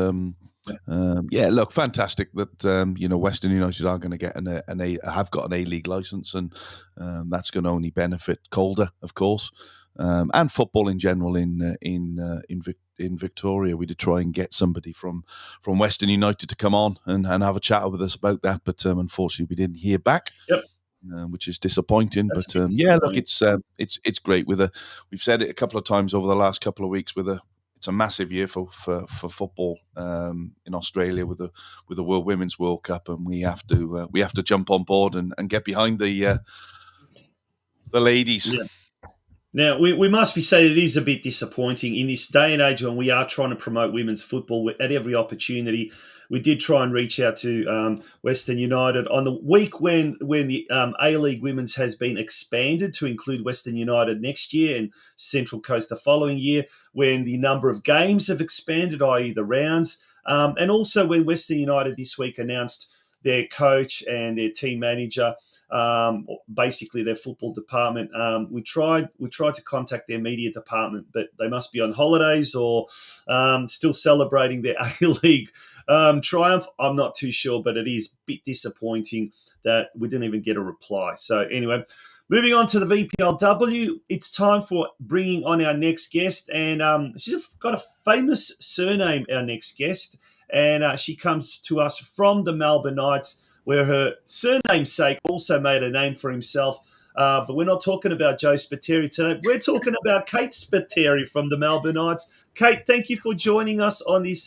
look, fantastic that Western United are going to get have got an A-League license, and that's going to only benefit Calder, of course, and football in general in Victoria. We did try and get somebody from Western United to come on and have a chat with us about that, but unfortunately we didn't hear back. Yep. Which is disappointing. That's look, it's great. We've said it a couple of times over the last couple of weeks. It's a massive year for football in Australia with the World Women's World Cup, and we have to jump on board and get behind the ladies. Yeah. Now, we must be saying it is a bit disappointing in this day and age when we are trying to promote women's football at every opportunity. We did try and reach out to Western United on the week when the A-League Women's has been expanded to include Western United next year and Central Coast the following year, when the number of games have expanded, i.e. the rounds, and also when Western United this week announced their coach and their team manager, basically their football department. We tried to contact their media department, but they must be on holidays or still celebrating their A-League triumph. I'm not too sure, but it is a bit disappointing that we didn't even get a reply. So anyway, moving on to the VPLW, it's time for bringing on our next guest, and she's got a famous surname, our next guest, and she comes to us from the Melbourne Knights, where her surname's sake also made a name for himself. But we're not talking about Joe Spiteri today. We're talking about Kate Spateri from the Melbourne Knights. Kate, thank you for joining us on this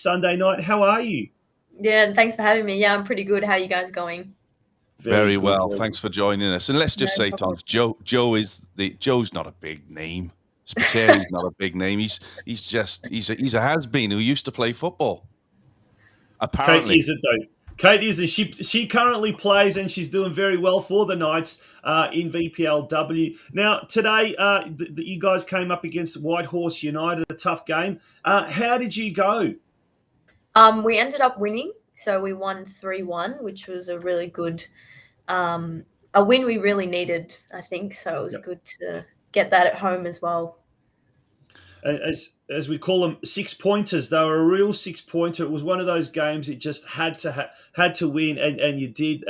Sunday night. How are you? Yeah, thanks for having me. Yeah, I'm pretty good. How are you guys going? Very well. Thanks for joining us. And let's just say, Tom, Joe's not a big name. Spiteri's not a big name. He's a has-been who used to play football. Apparently. Kate is it though. Kate is, and she currently plays, and she's doing very well for the Knights in VPLW. Now, today, you guys came up against Whitehorse United, a tough game. How did you go? We ended up winning, so we won 3-1, which was a really good, a win we really needed, I think. So it was good to get that at home as well. As we call them, 6-pointers. They were a real 6-pointer. It was one of those games it just had to win, and you did.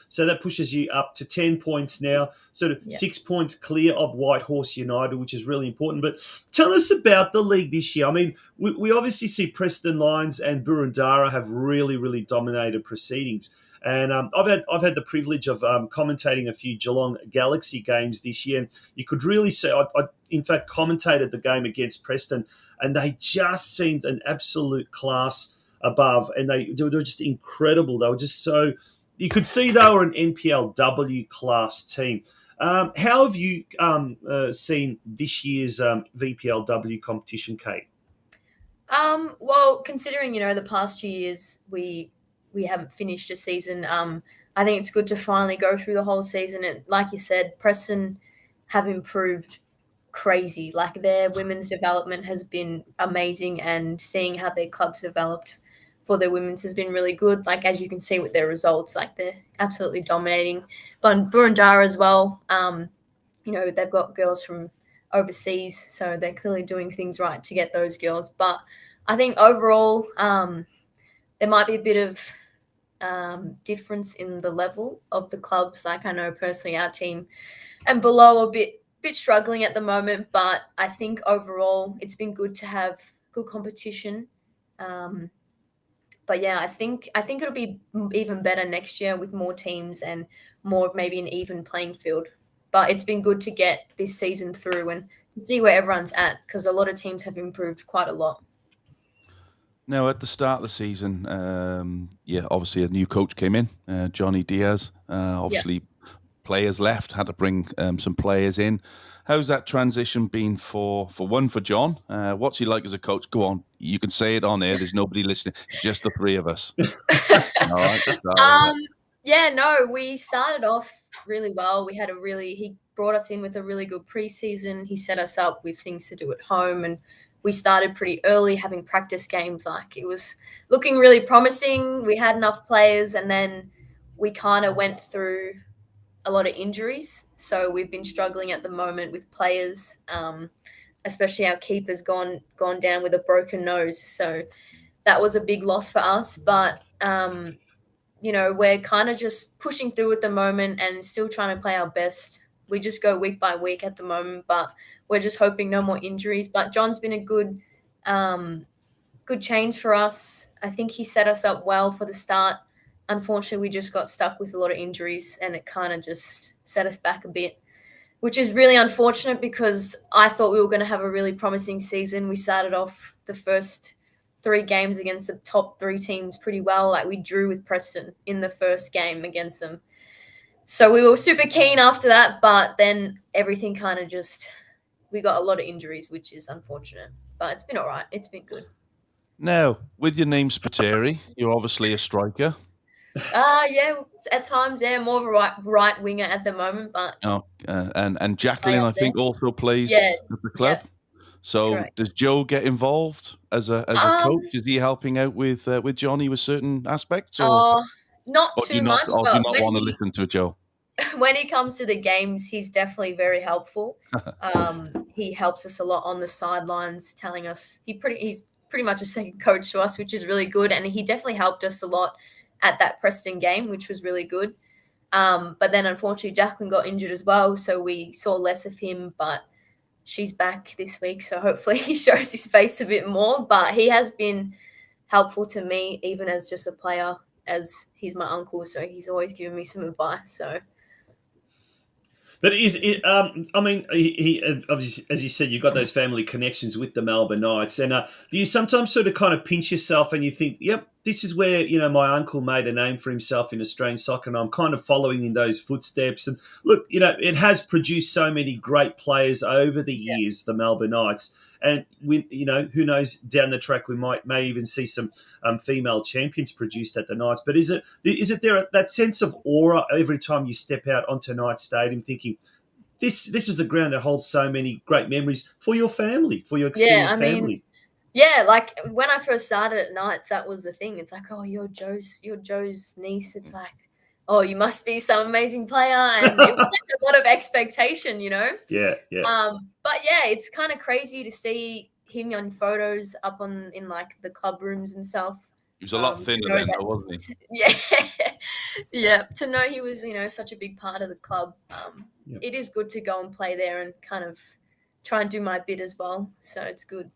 So that pushes you up to 10 points now, sort of 6 points clear of Whitehorse United, which is really important. But tell us about the league this year. I mean, we obviously see Preston Lions and Boroondara have really, really dominated proceedings. And I've had the privilege of commentating a few Geelong Galaxy games this year. You could really see, I in fact commentated the game against Preston, and they just seemed an absolute class above, and they were just incredible. They were just so, you could see they were an NPLW class team. How have you seen this year's VPLW competition, Kate? Well, considering, the past 2 years we haven't finished a season, I think it's good to finally go through the whole season. And like you said, Preston have improved crazy. Like, their women's development has been amazing, and seeing how their clubs developed for their women's has been really good. Like, as you can see with their results, like, they're absolutely dominating. But Boroondara as well, they've got girls from overseas, so they're clearly doing things right to get those girls. But I think overall, there might be a bit of difference in the level of the clubs. Like, I know personally our team and below are a bit struggling at the moment, but I think overall it's been good to have good competition. But yeah, I think it'll be even better next year with more teams and more of maybe an even playing field. But it's been good to get this season through and see where everyone's at, because a lot of teams have improved quite a lot. Now, at the start of the season, obviously a new coach came in, Johnny Diaz. Obviously, players left, had to bring some players in. How's that transition been for John? What's he like as a coach? Go on, you can say it on air. There's nobody listening. It's just the three of us. All right. We started off really well. He brought us in with a really good preseason. He set us up with things to do at home, and we started pretty early having practice games. Like, it was looking really promising. We had enough players, and then we kind of went through a lot of injuries. So we've been struggling at the moment with players, especially our keeper's gone down with a broken nose. So that was a big loss for us. But, we're kind of just pushing through at the moment and still trying to play our best. We just go week by week at the moment, but we're just hoping no more injuries. But John's been a good change for us. I think he set us up well for the start. Unfortunately, we just got stuck with a lot of injuries, and it kind of just set us back a bit, which is really unfortunate, because I thought we were going to have a really promising season. We started off the first 3 games against the top 3 teams pretty well. Like, we drew with Preston in the first game against them. So we were super keen after that, but then everything kind of we got a lot of injuries, which is unfortunate. But it's been all right. It's been good. Now, with your name Spiteri, you're obviously a striker. At times, more of a right winger at the moment. But and Jacqueline, I think, also plays at the club. So correct. Does Joe get involved as a coach? Is he helping out with Johnny with certain aspects? Or not too much. Or do you not want to listen to Joe? When he comes to the games, he's definitely very helpful. He helps us a lot on the sidelines, telling us he's pretty much a second coach to us, which is really good. And he definitely helped us a lot at that Preston game, which was really good. But then unfortunately Jacqueline got injured as well, so we saw less of him, but she's back this week, so hopefully he shows his face a bit more. But he has been helpful to me, even as just a player, as he's my uncle, so he's always giving me some advice. So But is it? He obviously, as you said, you've got those family connections with the Melbourne Knights, and do you sometimes sort of kind of pinch yourself and you think, "Yep, this is where my uncle made a name for himself in Australian soccer, and I'm kind of following in those footsteps." And look, it has produced so many great players over the years, the Melbourne Knights. And who knows, down the track we may even see some female champions produced at the Knights. But is it there that sense of aura every time you step out onto Knights Stadium, thinking this is a ground that holds so many great memories for your family, for your extended family? Yeah, like when I first started at Knights, that was the thing. It's like, oh, you're Joe's niece. It's like, oh, you must be some amazing player, and it was like a lot of expectation, Yeah. But yeah, it's kind of crazy to see him on photos up in like the club rooms and stuff. He was a lot thinner then, though, wasn't he? Yeah, yeah. To know he was, such a big part of the club. It is good to go and play there and kind of try and do my bit as well. So it's good.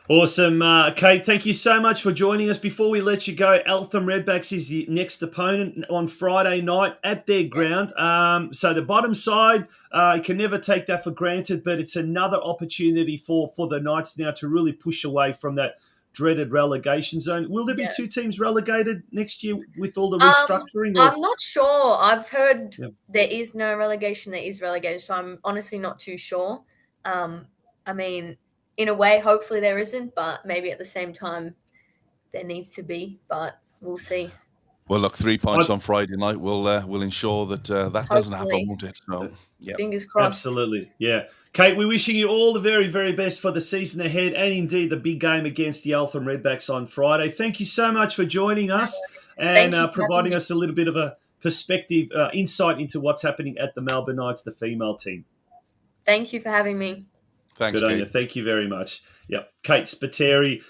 Awesome. Kate, thank you so much for joining us. Before we let you go, Eltham Redbacks is the next opponent on Friday night at their ground. So the bottom side, you can never take that for granted, but it's another opportunity for the Knights now to really push away from that dreaded relegation zone. Will there be two teams relegated next year with all the restructuring? I'm not sure. I've heard there is no relegation, there is relegation, so I'm honestly not too sure. I mean, in a way, hopefully there isn't, but maybe at the same time there needs to be, but we'll see. Well, look, 3 points on Friday night will ensure that that doesn't happen, won't it? So, fingers crossed. Absolutely, yeah. Kate, we're wishing you all the very, very best for the season ahead and indeed the big game against the Eltham Redbacks on Friday. Thank you so much for joining us and providing us a little bit of a perspective, insight into what's happening at the Melbourne Knights, the female team. Thank you for having me. Thanks, Good on Kate. you. Thank you very much. Yep, Kate Spateri,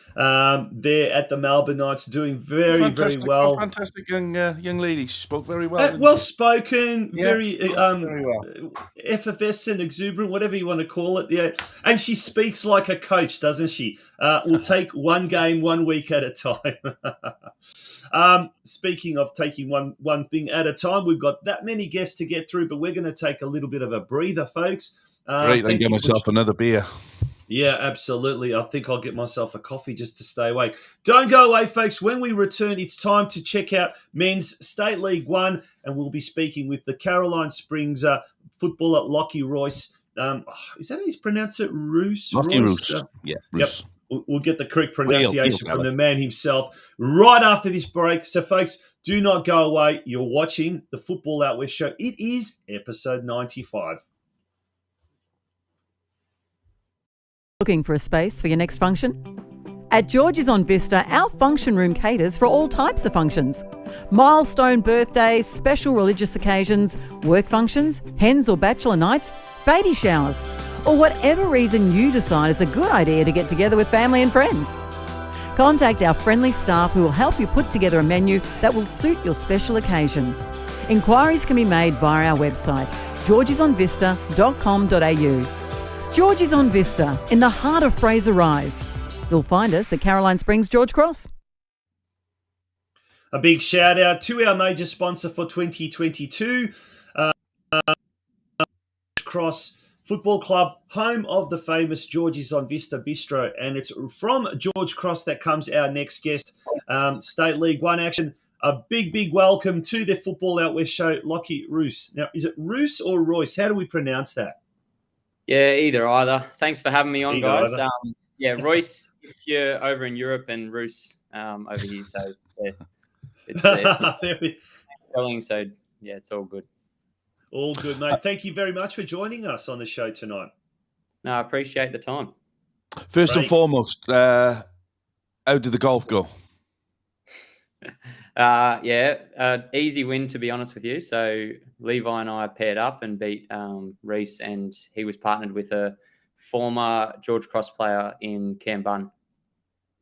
there at the Melbourne Knights, doing very well. Fantastic young lady. She spoke very well. Well spoken, very well. effervescent, exuberant, whatever you want to call it. Yeah, and she speaks like a coach, doesn't she? We'll take one game 1 week at a time. Speaking of taking one thing at a time, we've got that many guests to get through, but we're going to take a little bit of a breather, folks. Great, I can get myself another beer. Yeah, absolutely. I think I'll get myself a coffee just to stay awake. Don't go away, folks. When we return, it's time to check out Men's State League 1, and we'll be speaking with the Caroline Springs footballer, Lochie Royce. Is that how you pronounce it? Royce? Lochie Royce. Yeah, Royce. Yep. We'll get the correct pronunciation from the man himself right after this break. So, folks, do not go away. You're watching the Football Out West show. It is episode 95. Looking for a space for your next function? At George's on Vista, our function room caters for all types of functions. Milestone birthdays, special religious occasions, work functions, hens or bachelor nights, baby showers, or whatever reason you decide is a good idea to get together with family and friends. Contact our friendly staff who will help you put together a menu that will suit your special occasion. Inquiries can be made via our website, georgesonvista.com.au. George's on Vista, in the heart of Fraser Rise. You'll find us at Caroline Springs, George Cross. A big shout out to our major sponsor for 2022, Cross Football Club, home of the famous George's on Vista Bistro. And it's from George Cross that comes our next guest, State League 1 action. A big, big welcome to the Football Out West show, Lochie Royce. Now, is it Royce or Royce? How do we pronounce that? Yeah, either. Thanks for having me on, guys. Either. Royce, if you're over in Europe, and Roos over here. So it's spelling. So yeah, it's all good. All good, mate. Thank you very much for joining us on the show tonight. No, I appreciate the time. First and foremost, how did the golf go? Easy win, to be honest with you. So Levi and I paired up and beat Reese, and he was partnered with a former George Cross player in Cambun.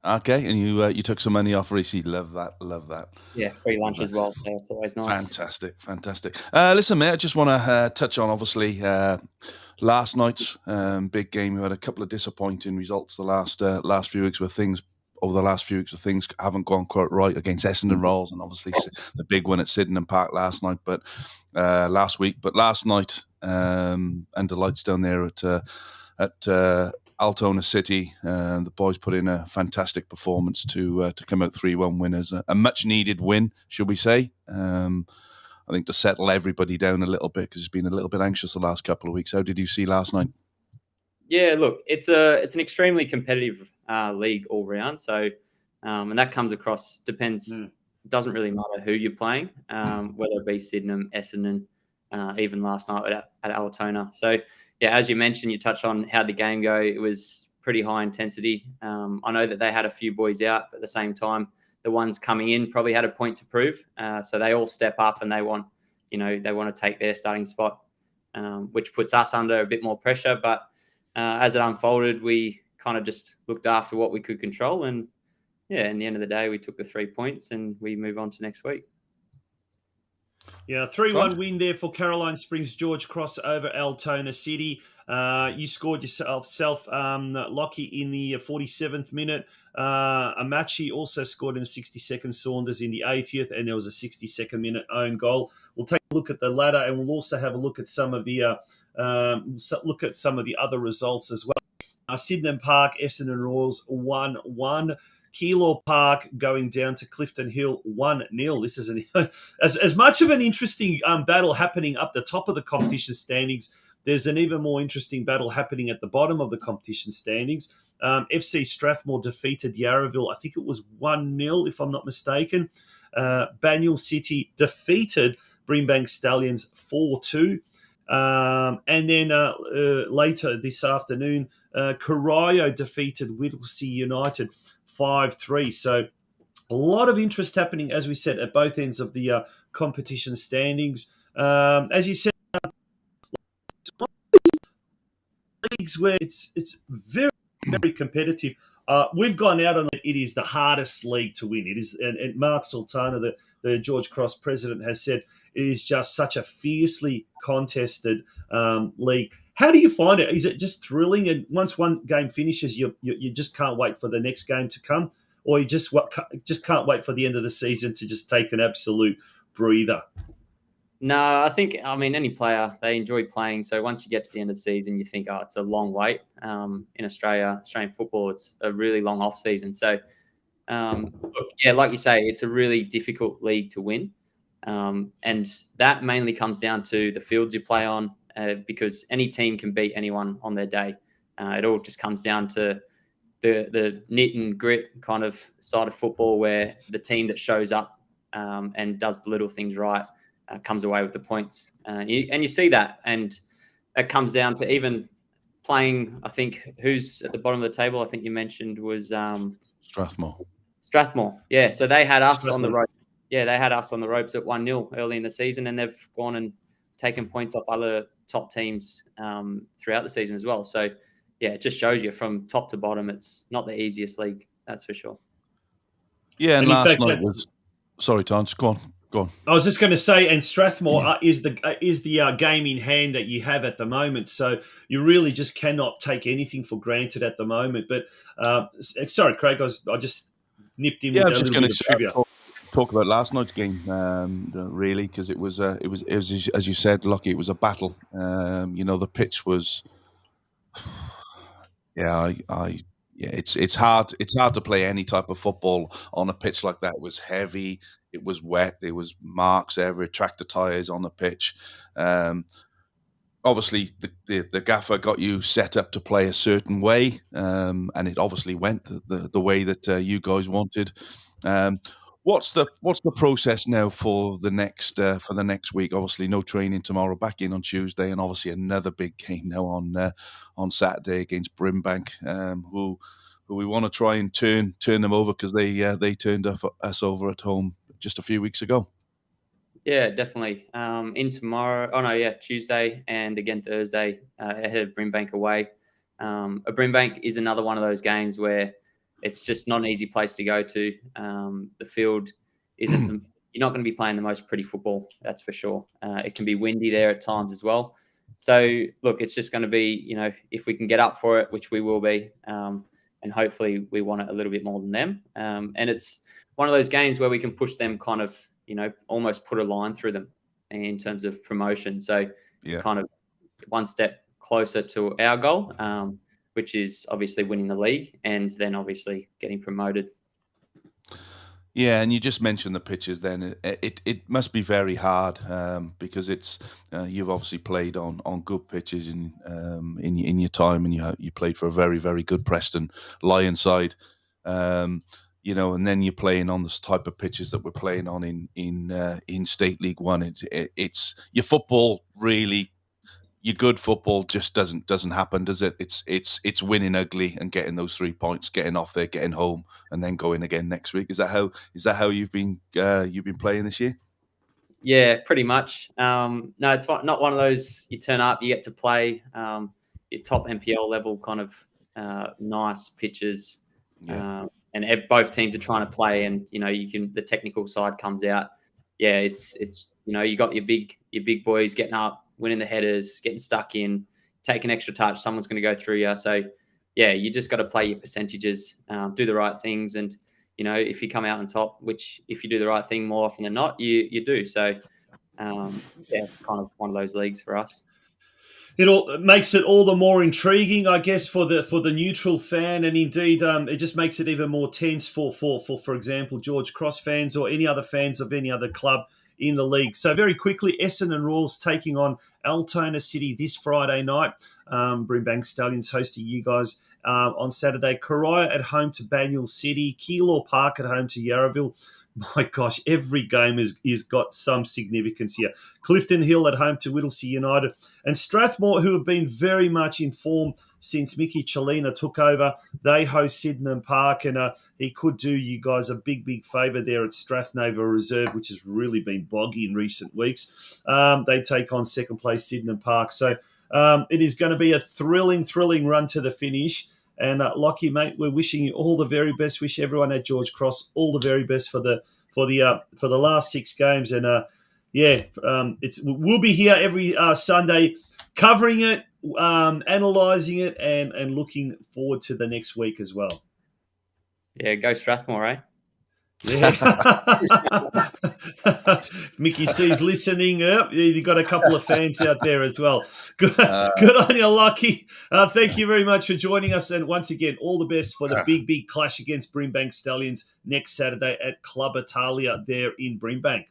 Okay, and you took some money off Reese. Love that. Yeah, free lunch as well, so it's always nice. Fantastic. Listen, mate, I just want to touch on, obviously, last night's big game. We had a couple of disappointing results the last few weeks where things haven't gone quite right against Essendon Rolls, and obviously the big one at Sydenham Park last night. But last night, under lights down there at Altona City, the boys put in a fantastic performance to come out 3-1 winners. A much needed win, should we say? I think to settle everybody down a little bit, because it's been a little bit anxious the last couple of weeks. How did you see last night? Yeah, look, it's an extremely competitive league all round. So, and that comes across. Depends. Doesn't really matter who you're playing, whether it be Sydenham, Essendon, even last night at Altona. So, yeah, as you mentioned, you touched on how the game go. It was pretty high intensity. I know that they had a few boys out, but at the same time, the ones coming in probably had a point to prove. So they all step up and they want to take their starting spot, which puts us under a bit more pressure. But as it unfolded, we kind of just looked after what we could control. And yeah, in the end of the day, we took the 3 points and we move on to next week. Yeah, 3-1 win there for Caroline Springs George Cross over Altona City. You scored yourself, Lochie, in the 47th minute. Amachi also scored in the 62nd, Saunders in the 80th, and there was a 62nd minute own goal. We'll take a look at the ladder, and we'll also have a look at some of the other results as well. Sydenham Park, Essendon Royals 1-1. Keilor Park going down to Clifton Hill 1-0. This is as much of an interesting battle happening up the top of the competition standings. There's an even more interesting battle happening at the bottom of the competition standings. FC Strathmore defeated Yarraville. I think it was 1-0, if I'm not mistaken. Banyule City defeated Brimbank Stallions 4-2. And then later this afternoon, Corio defeated Whittlesea United 5-3. So a lot of interest happening, as we said, at both ends of the competition standings. As you said, leagues where it's very, very competitive. We've gone out on it. It is the hardest league to win. It is, and Mark Sultana, the George Cross president, has said it is just such a fiercely contested league. How do you find it? Is it just thrilling? And once one game finishes, you just can't wait for the next game to come, or you just can't wait for the end of the season to just take an absolute breather? No, any player, they enjoy playing. So once you get to the end of the season, you think, it's a long wait. In Australian football, it's a really long off season. So, like you say, it's a really difficult league to win. And that mainly comes down to the fields you play on, because any team can beat anyone on their day. It all just comes down to the knit and grit kind of side of football, where the team that shows up and does the little things right comes away with the points. And you see that. And it comes down to even playing, I think, who's at the bottom of the table, I think you mentioned was Strathmore. Yeah, so they had us on the rope. Yeah, they had us on the ropes at 1-0 early in the season, and they've gone and taken points off other top teams throughout the season as well. So, yeah, it just shows you from top to bottom, it's not the easiest league, that's for sure. Yeah, and last night was... Sorry, Tom, go on. I was just going to say, and Strathmore is the game in hand that you have at the moment. So you really just cannot take anything for granted at the moment. But sorry, Craig, I just nipped in with a little bit of trivia. Talk about last night's game, really, because it was as you said, Lochie, it was a battle. The pitch was, it's hard to play any type of football on a pitch like that. It was heavy, it was wet, there was marks everywhere, tractor tires on the pitch. Obviously, the gaffer got you set up to play a certain way, and it obviously went the way that you guys wanted. What's the process now for the next week? Obviously, no training tomorrow. Back in on Tuesday, and obviously another big game now on Saturday against Brimbank, who we want to try and turn them over, because they turned us over at home just a few weeks ago. Yeah, definitely. Tuesday and again Thursday ahead of Brimbank away. Brimbank is another one of those games where it's just not an easy place to go to. The field isn't. You're not going to be playing the most pretty football, that's for sure. It can be windy there at times as well. So look, it's just going to be, if we can get up for it, which we will be, and hopefully we want it a little bit more than them. And it's one of those games where we can push them kind of, almost put a line through them in terms of promotion. So kind of one step closer to our goal, which is obviously winning the league and then obviously getting promoted. Yeah, and you just mentioned the pitches. Then it must be very hard because it's you've obviously played on good pitches in your time, and you played for a very, very good Preston Lion side. And then you're playing on this type of pitches that we're playing on in State League One. It's your football really. Your good football just doesn't happen, does it? It's winning ugly and getting those 3 points, getting off there, getting home, and then going again next week. Is that how you've been playing this year? Yeah, pretty much. No, it's not one of those you turn up, you get to play your top NPL level kind of nice pitches, and both teams are trying to play, and the technical side comes out. Yeah, it's you got your big boys getting up, winning the headers, getting stuck in, take an extra touch, someone's going to go through you. So, yeah, you just got to play your percentages, do the right things. And, if you come out on top, which if you do the right thing more often than not, you do. So, it's kind of one of those leagues for us. It makes it all the more intriguing, I guess, for the neutral fan, and indeed, it just makes it even more tense for example, George Cross fans or any other fans of any other club in the league. So very quickly, Essendon Royals taking on Altona City this Friday night. Brimbank Stallions hosting you guys on Saturday. Karaya at home to Banyule City. Keilor Park at home to Yarraville. My gosh, every game is got some significance here. Clifton Hill at home to Whittlesea United. And Strathmore, who have been very much in form since Mickey Chelina took over, they host Sydenham Park. And he could do you guys a big, big favour there at Strathnova Reserve, which has really been boggy in recent weeks. They take on second place Sydenham Park. So it is going to be a thrilling run to the finish. And Lochie, mate, we're wishing you all the very best. Wish everyone at George Cross all the very best for the last 6 games. And we'll be here every Sunday covering it, analysing it, and looking forward to the next week as well. Yeah, go Strathmore, eh? Yeah. Mickey C's listening. You've got a couple of fans out there as well. Good on you, Lochie. Thank you very much for joining us. And once again, all the best for the big clash against Brimbank Stallions next Saturday at Club Italia there in Brimbank.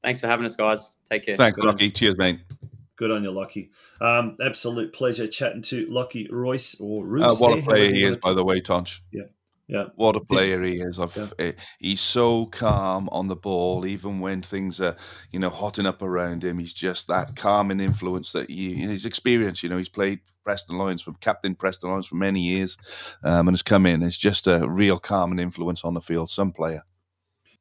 Thanks for having us, guys. Take care. Thanks, Lochie. Cheers, mate. Good on you, Lochie. Absolute pleasure chatting to Lochie Royce or Roos. What a player he is, by the way, Tonch. Yeah. What a player he is. He's so calm on the ball, even when things are, hotting up around him. He's just that calming influence that in his experience, he's played captain Preston Lions for many years and has come in. It's just a real calming influence on the field, some player.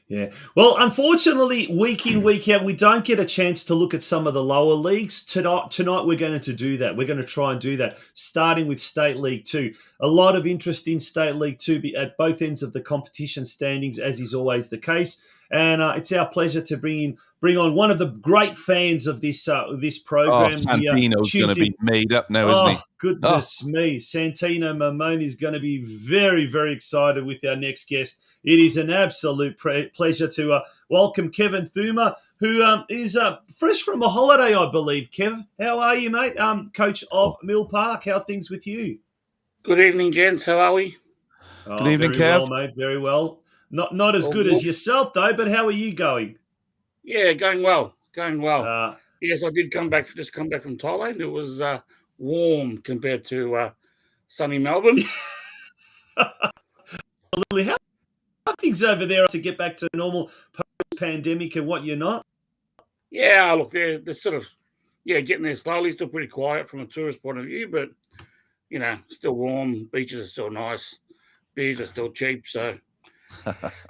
Yeah. Well, unfortunately, week in, week out, we don't get a chance to look at some of the lower leagues. Tonight we're going to do that. We're going to try and do that, starting with State League 2. A lot of interest in State League 2 at both ends of the competition standings, as is always the case. And it's our pleasure to bring on one of the great fans of this program. Santino's going to be made up now, isn't he? Goodness me. Santino Mamone is going to be very, very excited with our next guest. It is an absolute pleasure to welcome Kevin Theuma, who is fresh from a holiday, I believe. Kev, how are you, mate? Coach of Mill Park, how are things with you? Good evening, gents. How are we? Good evening, very Kev. Well, mate, very well. Not as good as yourself, though, but how are you going? Yeah, going well. Yes, I did come back from Thailand. It was warm compared to sunny Melbourne. How are things over there to get back to normal post-pandemic and what you're not? Yeah, look, they're sort of getting there slowly. Still pretty quiet from a tourist point of view, but still warm. Beaches are still nice. Beers are still cheap. So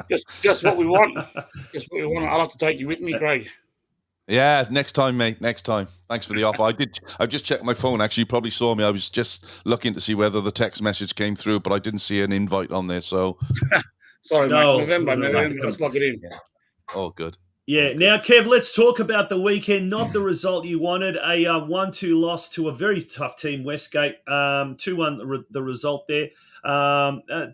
just what we want. Just what we want. I'll have to take you with me, Craig. Yeah, next time, mate. Next time. Thanks for the offer. I've just checked my phone. Actually, you probably saw me. I was just looking to see whether the text message came through, but I didn't see an invite on there. So sorry, mate. November. Let's lock it in. Yeah. Oh, good. Yeah. Now, Kev, let's talk about the weekend. Not the result you wanted. A 1-2 loss to a very tough team, Westgate. 2-1 the result there.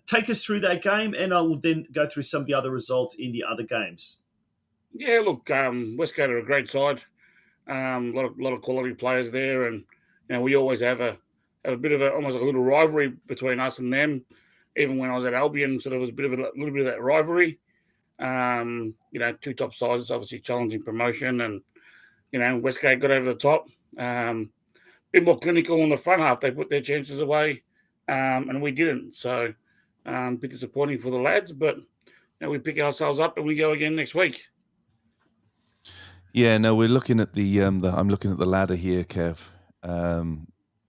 Take us through that game, and I will then go through some of the other results in the other games. Yeah, look, Westgate are a great side. A lot of quality players there, and we always have a bit of almost a little rivalry between us and them. Even when I was at Albion, so there was a little bit of that rivalry. Two top sides, obviously challenging promotion, and Westgate got over the top. Bit more clinical in the front half. They put their chances away, and we didn't. So, a bit disappointing for the lads, but we pick ourselves up and we go again next week. Yeah, no, we're looking at I'm looking at the ladder here, Kev.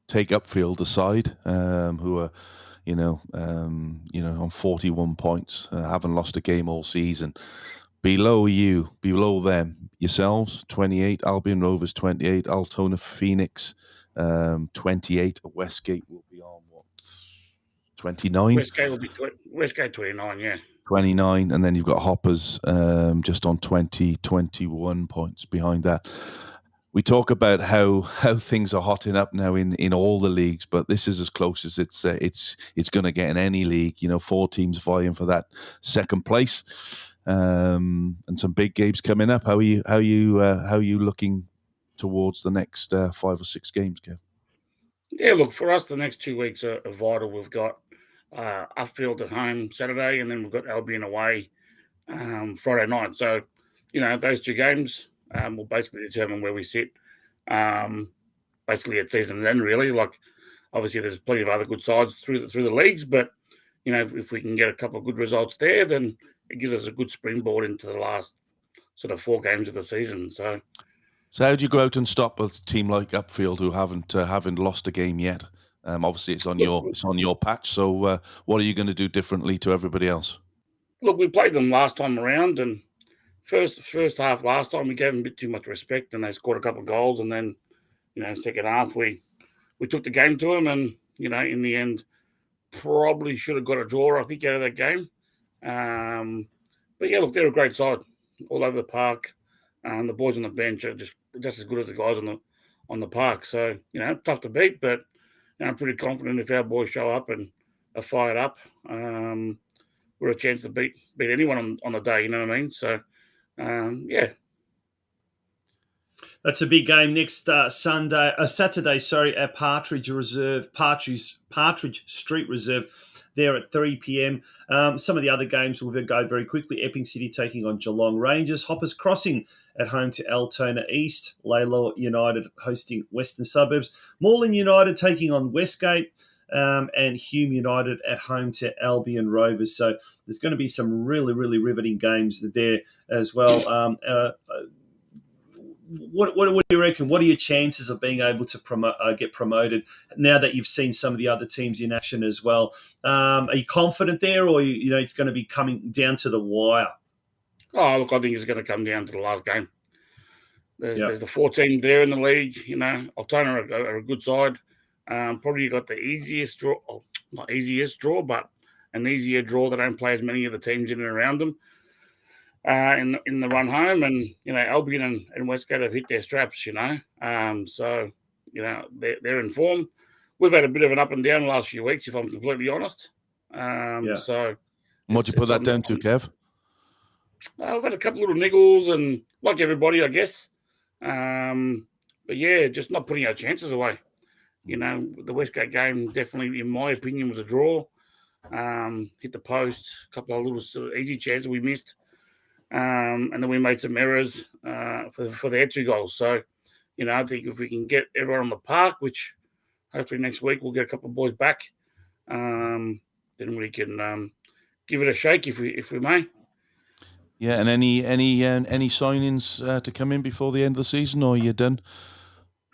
Take Upfield aside, who are, on 41 points, haven't lost a game all season. Below them, yourselves, 28, Albion Rovers 28, Altona Phoenix 28, Westgate will be on what, 29? Westgate will be Westgate 29, yeah. 29, and then you've got Hoppers just on 20, 21 points behind that. We talk about how things are hotting up now in all the leagues, but this is as close as it's going to get in any league. 4 teams vying for that second place, and some big games coming up. How are you looking towards the next 5 or 6 games, Kev? Yeah, look, for us, the next 2 weeks are vital. We've got Upfield at home Saturday, and then we've got Albion away Friday night. So, those 2 games will basically determine where we sit basically at season's end, really. Like, obviously, there's plenty of other good sides through the leagues, but, if we can get a couple of good results there, then it gives us a good springboard into the last sort of 4 games of the season. So how do you go out and stop a team like Upfield who haven't lost a game yet? Obviously, it's on your patch. So, what are you going to do differently to everybody else? Look, we played them last time around, and first half last time we gave them a bit too much respect, and they scored a couple of goals, and then second half we took the game to them, and in the end probably should have got a draw, I think, out of that game. But yeah, look, they're a great side all over the park, and the boys on the bench are just as good as the guys on the park. So tough to beat, but I'm pretty confident if our boys show up and are fired up, we're a chance to beat anyone on the day. You know what I mean? So yeah. That's a big game next Saturday. At Partridge Street Reserve, there at 3 p.m. Some of the other games will go very quickly. Epping City taking on Geelong Rangers. Hoppers Crossing at home to Altona East. Laylaw United hosting Western Suburbs. Moreland United taking on Westgate. And Hume United at home to Albion Rovers. So there's going to be some really, really riveting games there as well. What do you reckon? What are your chances of being able to get promoted now that you've seen some of the other teams in action as well? Are you confident there, or it's going to be coming down to the wire? Oh, look, I think it's going to come down to the last game. There's the 4 teams there in the league. Altona are a good side. Probably got the easiest draw, not easiest draw, but an easier draw. They don't play as many of the teams in and around them in the run home. And, Albion and Westgate have hit their straps, So, they're in form. We've had a bit of an up and down the last few weeks, if I'm completely honest. So, what'd you put that down to, Kev? I've had a couple of little niggles, and like everybody, I guess. But yeah, just not putting our chances away. The Westgate game definitely, in my opinion, was a draw. Hit the post, a couple of little sort of easy chances we missed. And then we made some errors for their 2 goals. So, I think if we can get everyone on the park, which hopefully next week we'll get a couple of boys back, then we can give it a shake if we may. Yeah, and any signings to come in before the end of the season, or are you done?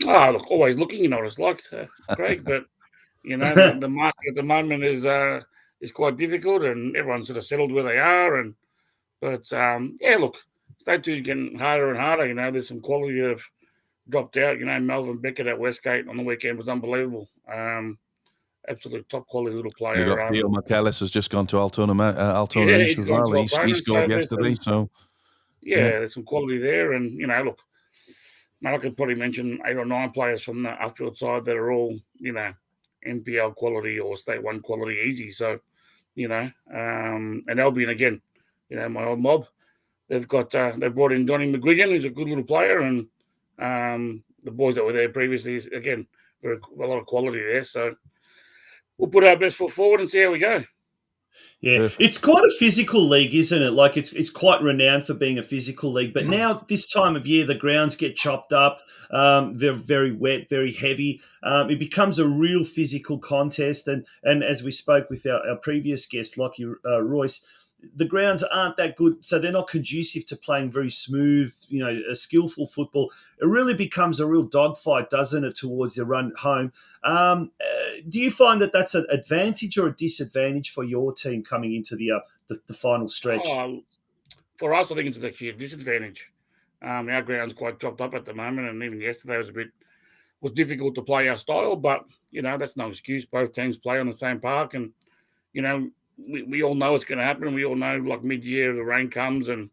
Oh, look, always looking, what it's like, Craig. But the market at the moment is quite difficult, and everyone's sort of settled where they are. But look, state 2 is getting harder and harder. There's some quality that have dropped out. Melvin Beckett at Westgate on the weekend was unbelievable. Absolute top quality little player. You got Theo McAllis has just gone to Altona East as well. He scored yesterday. There's some quality there, and look. I could probably mention 8 or 9 players from the Upfield side that are all, NPL quality or State 1 quality easy. So, and Albion again, my old mob. They've brought in Donnie McGuigan, who's a good little player, and the boys that were there previously, again, a lot of quality there. So we'll put our best foot forward and see how we go. Yeah, Perfect. it's quite a physical league, isn't it? Like it's quite renowned for being a physical league. But now this time of year, the grounds get chopped up. They're very wet, very heavy. It becomes a real physical contest. And as we spoke with our previous guest, Lochie Royce, the grounds aren't that good, so they're not conducive to playing very smooth, a skillful football. It really becomes a real dogfight, doesn't it, towards the run home? Do you find that that's an advantage or a disadvantage for your team coming into the final stretch? For us, I think it's actually a disadvantage. Our ground's quite chopped up at the moment, and even yesterday was difficult to play our style. But that's no excuse. Both teams play on the same park, and we all know it's going to happen. We all know, like mid-year, the rain comes, and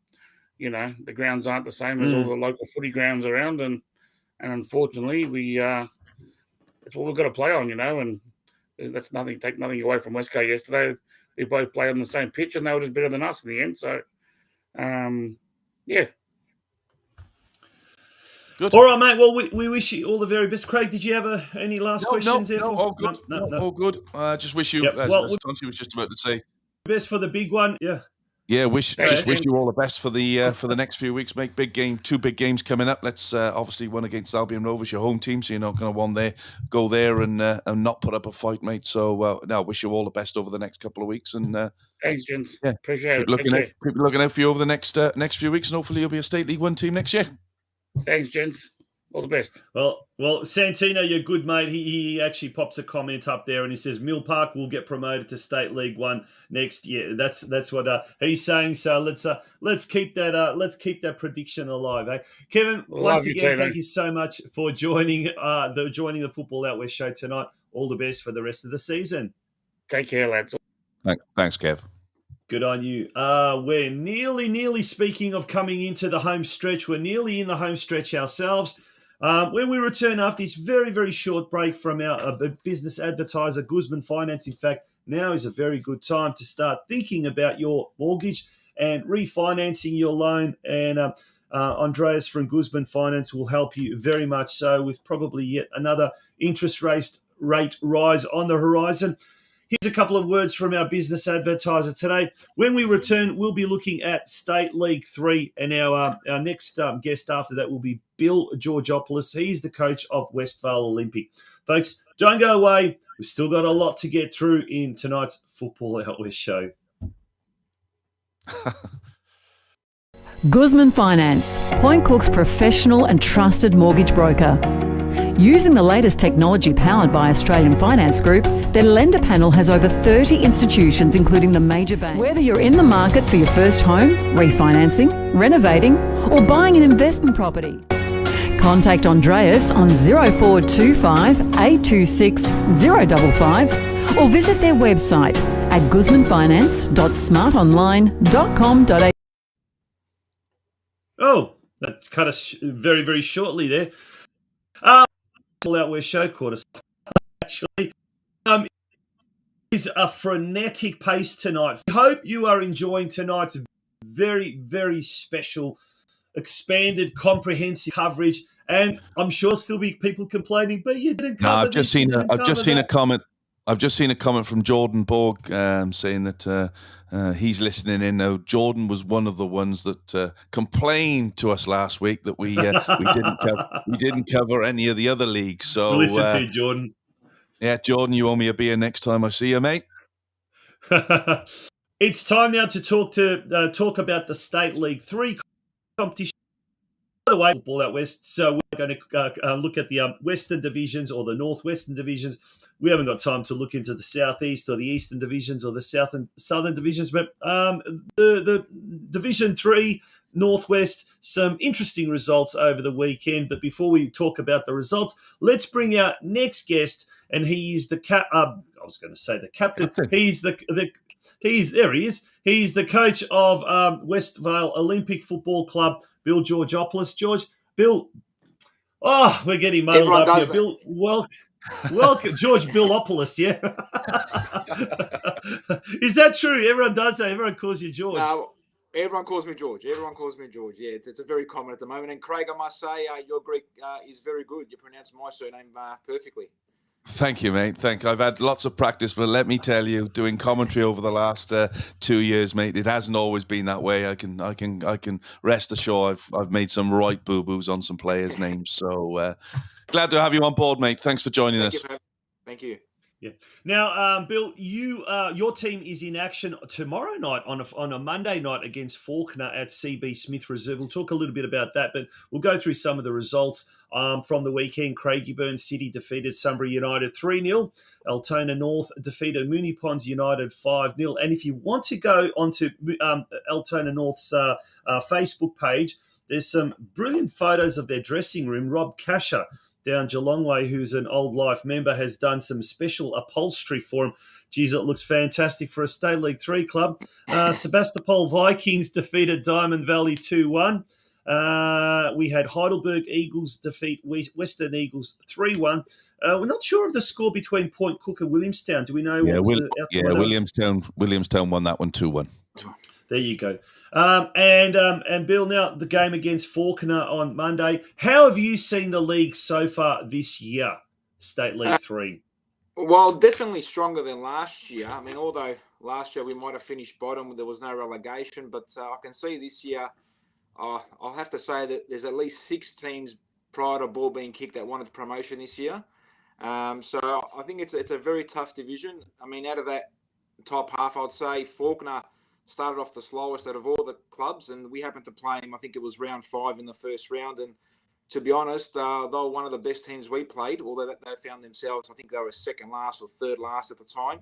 the grounds aren't the same as all the local footy grounds around, and unfortunately, that's what we've got to play on, and that's take nothing away from Westgate yesterday. They both played on the same pitch, and they were just better than us in the end. So, yeah. Good. All right, mate. Well, we wish you all the very best. Craig, did you have any last questions there? No, all good. No. All good. Just wish you, as Tonsi was just about to say, best for the big one. Yeah. Yeah, wish you all the best for the next few weeks, mate. Two big games coming up. Let's obviously one against Albion Rovers, your home team, so you're not going to go there and not put up a fight, mate. So now wish you all the best over the next couple of weeks. And thanks, gents. Yeah, appreciate it. Keep looking out for you over the next few weeks, and hopefully you'll be a State League One team next year. Thanks, gents. All the best. Well, Santino, you're good, mate. He actually pops a comment up there and he says Mill Park will get promoted to State League One next year. That's what he's saying. So let's keep that prediction alive. Eh? Kevin, once again, thank you so much for joining the Football Out West show tonight. All the best for the rest of the season. Take care, lads. Thanks, Kev. Good on you. We're nearly, speaking of coming into the home stretch, we're nearly in the home stretch ourselves. When we return after this very, very short break from our business advertiser, Guzman Finance, in fact, now is a very good time to start thinking about your mortgage and refinancing your loan. And Andreas from Guzman Finance will help you very much so, with probably yet another interest rate rise on the horizon. Here's a couple of words from our business advertiser today. When we return, we'll be looking at State League 3, and our next guest after that will be Bill Georgopoulos. He's the coach of Westvale Olympic. Folks, don't go away. We've still got a lot to get through in tonight's Football Out West show. Guzman Finance, Point Cook's professional and trusted mortgage broker. Using the latest technology powered by Australian Finance Group, their lender panel has over 30 institutions, including the major banks. Whether you're in the market for your first home, refinancing, renovating, or buying an investment property, contact Andreas on 0425 826 055 or visit their website at guzmanfinance.smartonline.com.au. Oh, that cut us very, very shortly there. Out West show quarter actually is a frenetic pace tonight. We hope you are enjoying tonight's very, very special, expanded, comprehensive coverage. And I'm sure there'll still be people complaining, but you didn't cover. I've just seen a comment. I've just seen a comment from Jordan Borg saying that he's listening in now. Jordan was one of the ones that complained to us last week that we didn't cover any of the other leagues. So listen to you, Jordan. Yeah, Jordan, you owe me a beer next time I see you, mate. It's time now to talk about the State League 3 competition. By the way, Football Out West. So we're going to look at the Western divisions or the Northwestern divisions. We haven't got time to look into the Southeast or the Eastern divisions or the South and Southern divisions, but the Division 3 Northwest, some interesting results over the weekend. But before we talk about the results, let's bring our next guest, and he's the captain. He's there he is. He's the coach of Westvale Olympic Football Club, Bill Georgopoulos. Bill, we're getting muddled up here. Bill, welcome, George Billopoulos, yeah? Is that true? Everyone does that. Everyone calls you George. No, everyone calls me George. Yeah, it's a very common at the moment. And Craig, I must say, your Greek is very good. You pronounce my surname perfectly. Thank you, mate. I've had lots of practice, but let me tell you, doing commentary over the last 2 years, mate, it hasn't always been that way. I can rest assured I've made some right boo-boos on some players' names. So glad to have you on board, mate. Thanks for joining us. Thank you. Yeah. Now, Bill, your team is in action tomorrow night on a Monday night against Faulkner at CB Smith Reserve. We'll talk a little bit about that, but we'll go through some of the results from the weekend. Craigieburn City defeated Sunbury United 3-0. Altona North defeated Moonee Ponds United 5-0. And if you want to go onto Altona North's Facebook page, there's some brilliant photos of their dressing room. Rob Casher down Geelong Way, who's an Old Life member, has done some special upholstery for him. Geez, it looks fantastic for a State League 3 club. Sebastopol Vikings defeated Diamond Valley 2-1. We had Heidelberg Eagles defeat Western Eagles 3-1. We're not sure of the score between Point Cook and Williamstown. Do we know? Williamstown won that one 2-1. There you go. And Bill, now the game against Faulkner on Monday. How have you seen the league so far this year, State League 3? Well, definitely stronger than last year. I mean, although last year we might have finished bottom, there was no relegation, but I can see this year, I'll have to say that there's at least 6 teams prior to ball being kicked that wanted promotion this year. So I think it's a very tough division. I mean, out of that top half, I'd say Faulkner started off the slowest out of all the clubs, and we happened to play him. I think it was round 5 in the first round. And to be honest, they were one of the best teams we played, although they found themselves, I think they were second last or third last at the time.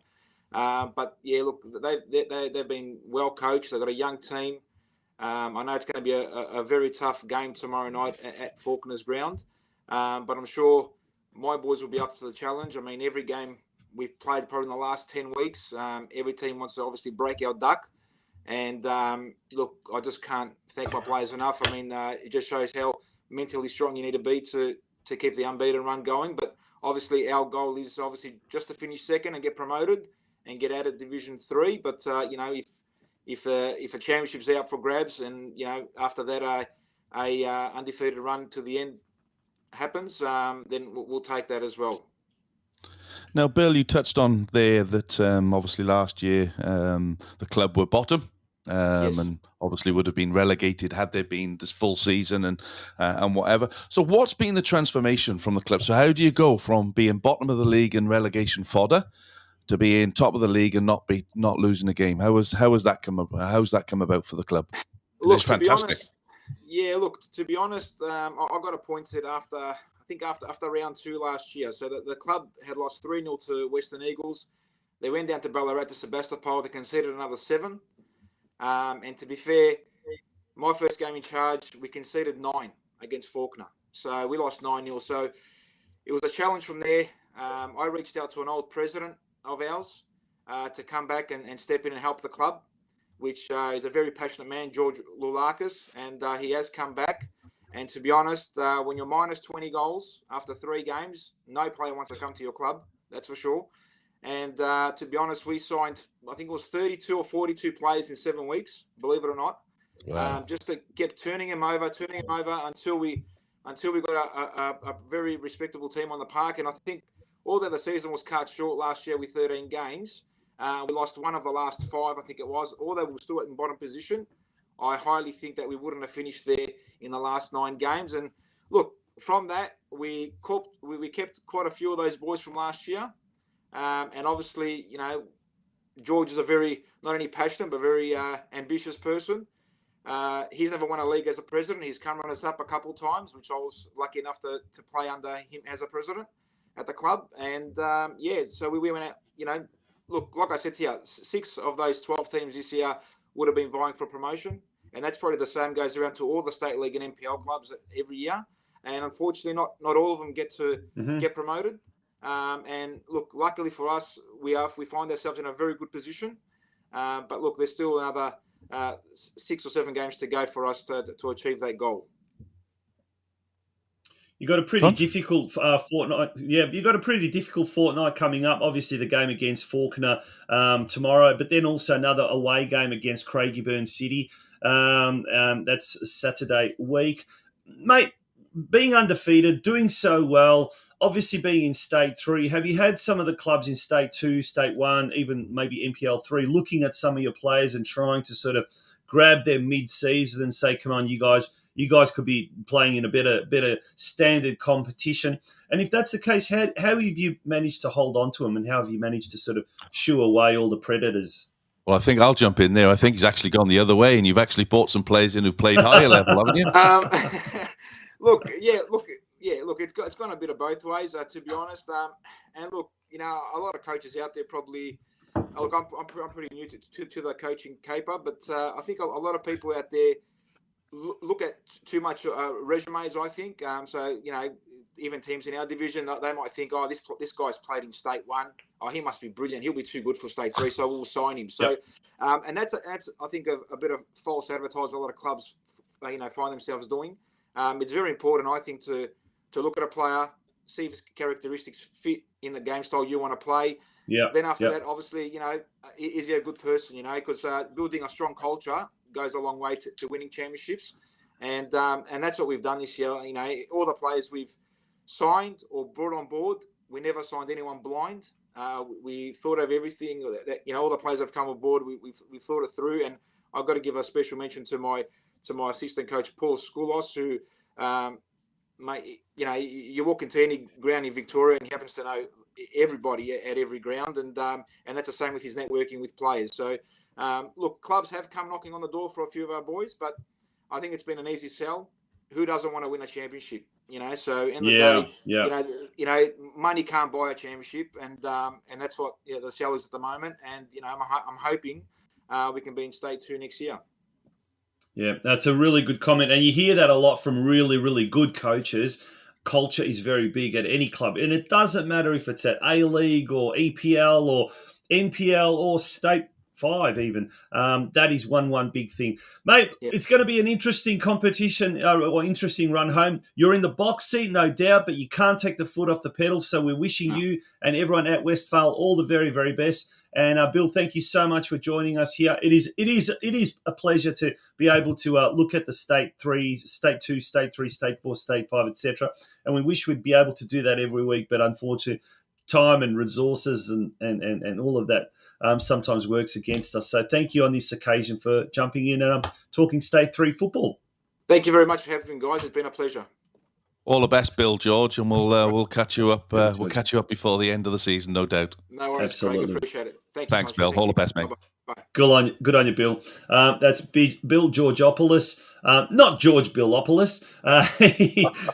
But yeah, look, they've been well coached. They've got a young team. I know it's going to be a very tough game tomorrow night at Faulkner's ground. But I'm sure my boys will be up to the challenge. I mean, every game we've played probably in the last 10 weeks, every team wants to obviously break our duck. And look, I just can't thank my players enough. I mean, it just shows how mentally strong you need to be to keep the unbeaten run going. But obviously, our goal is obviously just to finish second and get promoted and get out of Division 3. But you know, if a championship's out for grabs, and you know after that a undefeated run to the end happens, then we'll take that as well. Now, Bill, you touched on there that obviously last year the club were bottom. Yes. And obviously would have been relegated had there been this full season and whatever. So what's been the transformation from the club? So how do you go from being bottom of the league and relegation fodder to being top of the league and not losing a game? How's that come about for the club? Look, It's fantastic. To be honest, I got appointed after round 2 last year. So the club had lost 3-0 to Western Eagles. They went down to Ballarat to Sebastopol. They conceded another 7. And to be fair, my first game in charge, we conceded 9 against Faulkner. So we lost 9-0. So it was a challenge from there. I reached out to an old president of ours to come back and step in and help the club, which is a very passionate man, George Lulakis, and he has come back. And to be honest, when you're minus 20 goals after 3 games, no player wants to come to your club, that's for sure. And to be honest, we signed, I think it was 32 or 42 players in 7 weeks, believe it or not. Wow. Just to keep turning him over until we got a very respectable team on the park. And I think although the season was cut short last year with 13 games, we lost one of the last 5, I think it was. Although we were still in bottom position, I highly think that we wouldn't have finished there in the last 9 games. And look, from that, we kept quite a few of those boys from last year. And obviously, you know, George is a very, not only passionate, but very ambitious person. He's never won a league as a president. He's come runners up a couple of times, which I was lucky enough to play under him as a president at the club. And so we went out, you know, look, like I said to you, 6 of those 12 teams this year would have been vying for promotion. And that's probably the same goes around to all the state league and NPL clubs every year. And unfortunately, not all of them get to get promoted. And look, luckily for us, we find ourselves in a very good position. But look, there's still another 6 or 7 games to go for us to achieve that goal. You got a pretty difficult fortnight. Yeah, you got a pretty difficult fortnight coming up. Obviously, the game against Faulkner tomorrow, but then also another away game against Craigieburn City. That's Saturday week, mate. Being undefeated, doing so well. obviously being in State 3, have you had some of the clubs in State 2, State 1, even maybe NPL 3, looking at some of your players and trying to sort of grab them mid-season and say, come on, you guys could be playing in a better standard competition? And if that's the case, how have you managed to hold on to them, and how have you managed to sort of shoo away all the predators? Well, I think I'll jump in there. I think he's actually gone the other way, and you've actually bought some players in who've played higher level, haven't you? Look, it's gone a bit of both ways, to be honest. And look, a lot of coaches out there probably. Look, I'm pretty new to the coaching caper, but I think a lot of people out there look at too much resumes. I think so. Even teams in our division, they might think, oh, this guy's played in State 1. Oh, he must be brilliant. He'll be too good for State 3, so we'll sign him. So, and that's I think a bit of false advertising a lot of clubs find themselves doing. It's very important, I think, to look at a player, see if his characteristics fit in the game style you want to play. Yeah. Then after that, obviously, is he a good person? Because building a strong culture goes a long way to winning championships, and that's what we've done this year. All the players we've signed or brought on board, we never signed anyone blind. We thought of everything. All the players have come aboard. We've thought it through, and I've got to give a special mention to my assistant coach Paul Skoulos, who, you walk into any ground in Victoria and he happens to know everybody at every ground, and that's the same with his networking with players. So, look, clubs have come knocking on the door for a few of our boys, but I think it's been an easy sell. Who doesn't want to win a championship? So in the day, money can't buy a championship, and that's what the sell is at the moment. And I'm hoping we can be in State 2 next year. Yeah, that's a really good comment, and you hear that a lot from really, really good coaches. Culture is very big at any club, and it doesn't matter if it's at A-League or EPL or NPL or State 5 even. That is one big thing. Mate, It's going to be an interesting competition or interesting run home. You're in the box seat, no doubt, but you can't take the foot off the pedal, so we're wishing you and everyone at Westvale all the very, very best. And Bill, thank you so much for joining us here. It is a pleasure to be able to look at the State 3, State 2, State 3, State 4, State 5, etc. And we wish we'd be able to do that every week, but unfortunately, time and resources and all of that sometimes works against us. So thank you on this occasion for jumping in and talking State 3 football. Thank you very much for having me, guys. It's been a pleasure. All the best, Bill, George, and we'll catch you up. We'll catch you up before the end of the season, no doubt. No worries. Absolutely. Craig, appreciate it. Thanks, Bill. All the best, mate. Bye. Good on you, Bill. That's Bill Georgopoulos, not George Billopoulos,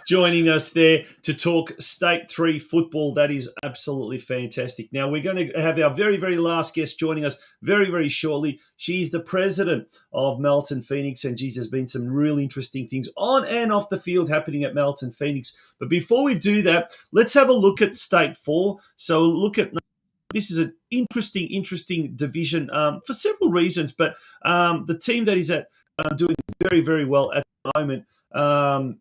joining us there to talk State 3 football. That is absolutely fantastic. Now, we're going to have our very, very last guest joining us very, very shortly. She's the president of Melton Phoenix, and geez, there's been some really interesting things on and off the field happening at Melton Phoenix. But before we do that, let's have a look at State 4. So look at... This is an interesting division for several reasons, but the team that is doing very, very well at the moment, and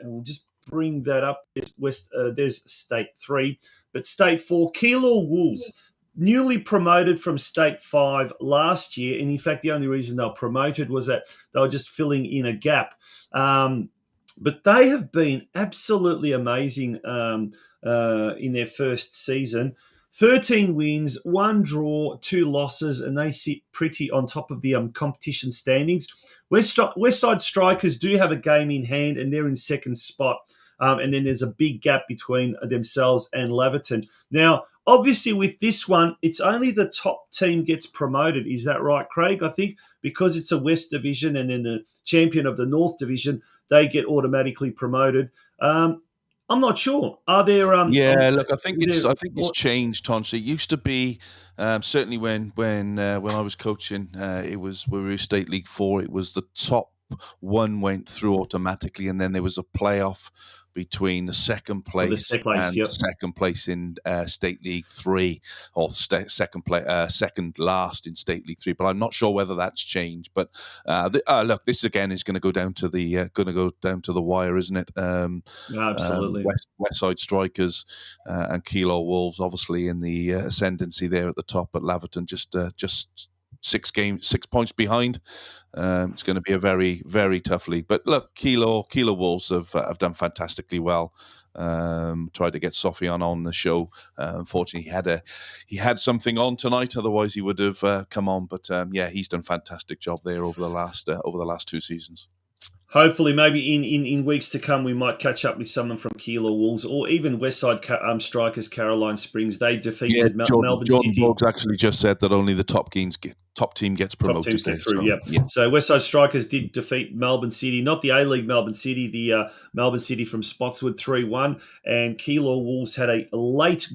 we'll just bring that up. There's State 3, but State 4, Geelong Wolves, newly promoted from State 5 last year, and in fact, the only reason they were promoted was that they were just filling in a gap. But they have been absolutely amazing in their first season. 13 wins, 1 draw, 2 losses, and they sit pretty on top of the competition standings. Westside Strikers do have a game in hand, and they're in second spot. And then there's a big gap between themselves and Laverton. Now, obviously with this one, it's only the top team gets promoted. Is that right, Craig? I think because it's a West Division and then the champion of the North Division, they get automatically promoted. I'm not sure. Are there? Look, I think it's changed, Tonch. It used to be certainly when I was coaching. We were State League 4. It was the top one went through automatically, and then there was a playoff between the second place, the second place in State League 3, or second last in State League 3. But I'm not sure whether that's changed. But look, this again is going to go down to the wire, isn't it? Absolutely. Westside Strikers and Geelong Wolves, obviously in the ascendancy there at the top, but Laverton just 6 points behind. It's going to be a very, very tough league. But look, Kilo Wolves have done fantastically well. Tried to get Sofian on the show. Unfortunately, he had something on tonight. Otherwise, he would have come on. But he's done a fantastic job there over the last 2 seasons. Hopefully, maybe in weeks to come, we might catch up with someone from Kilo Wolves or even Westside Strikers, Caroline Springs. They defeated Melbourne Jordan City. Borgs actually just said that only the top team gets promoted. Top teams get through, so, yeah. So Westside Strikers did defeat Melbourne City, not the A-League Melbourne City, the Melbourne City from Spotswood 3-1. And Kilo Wolves had a late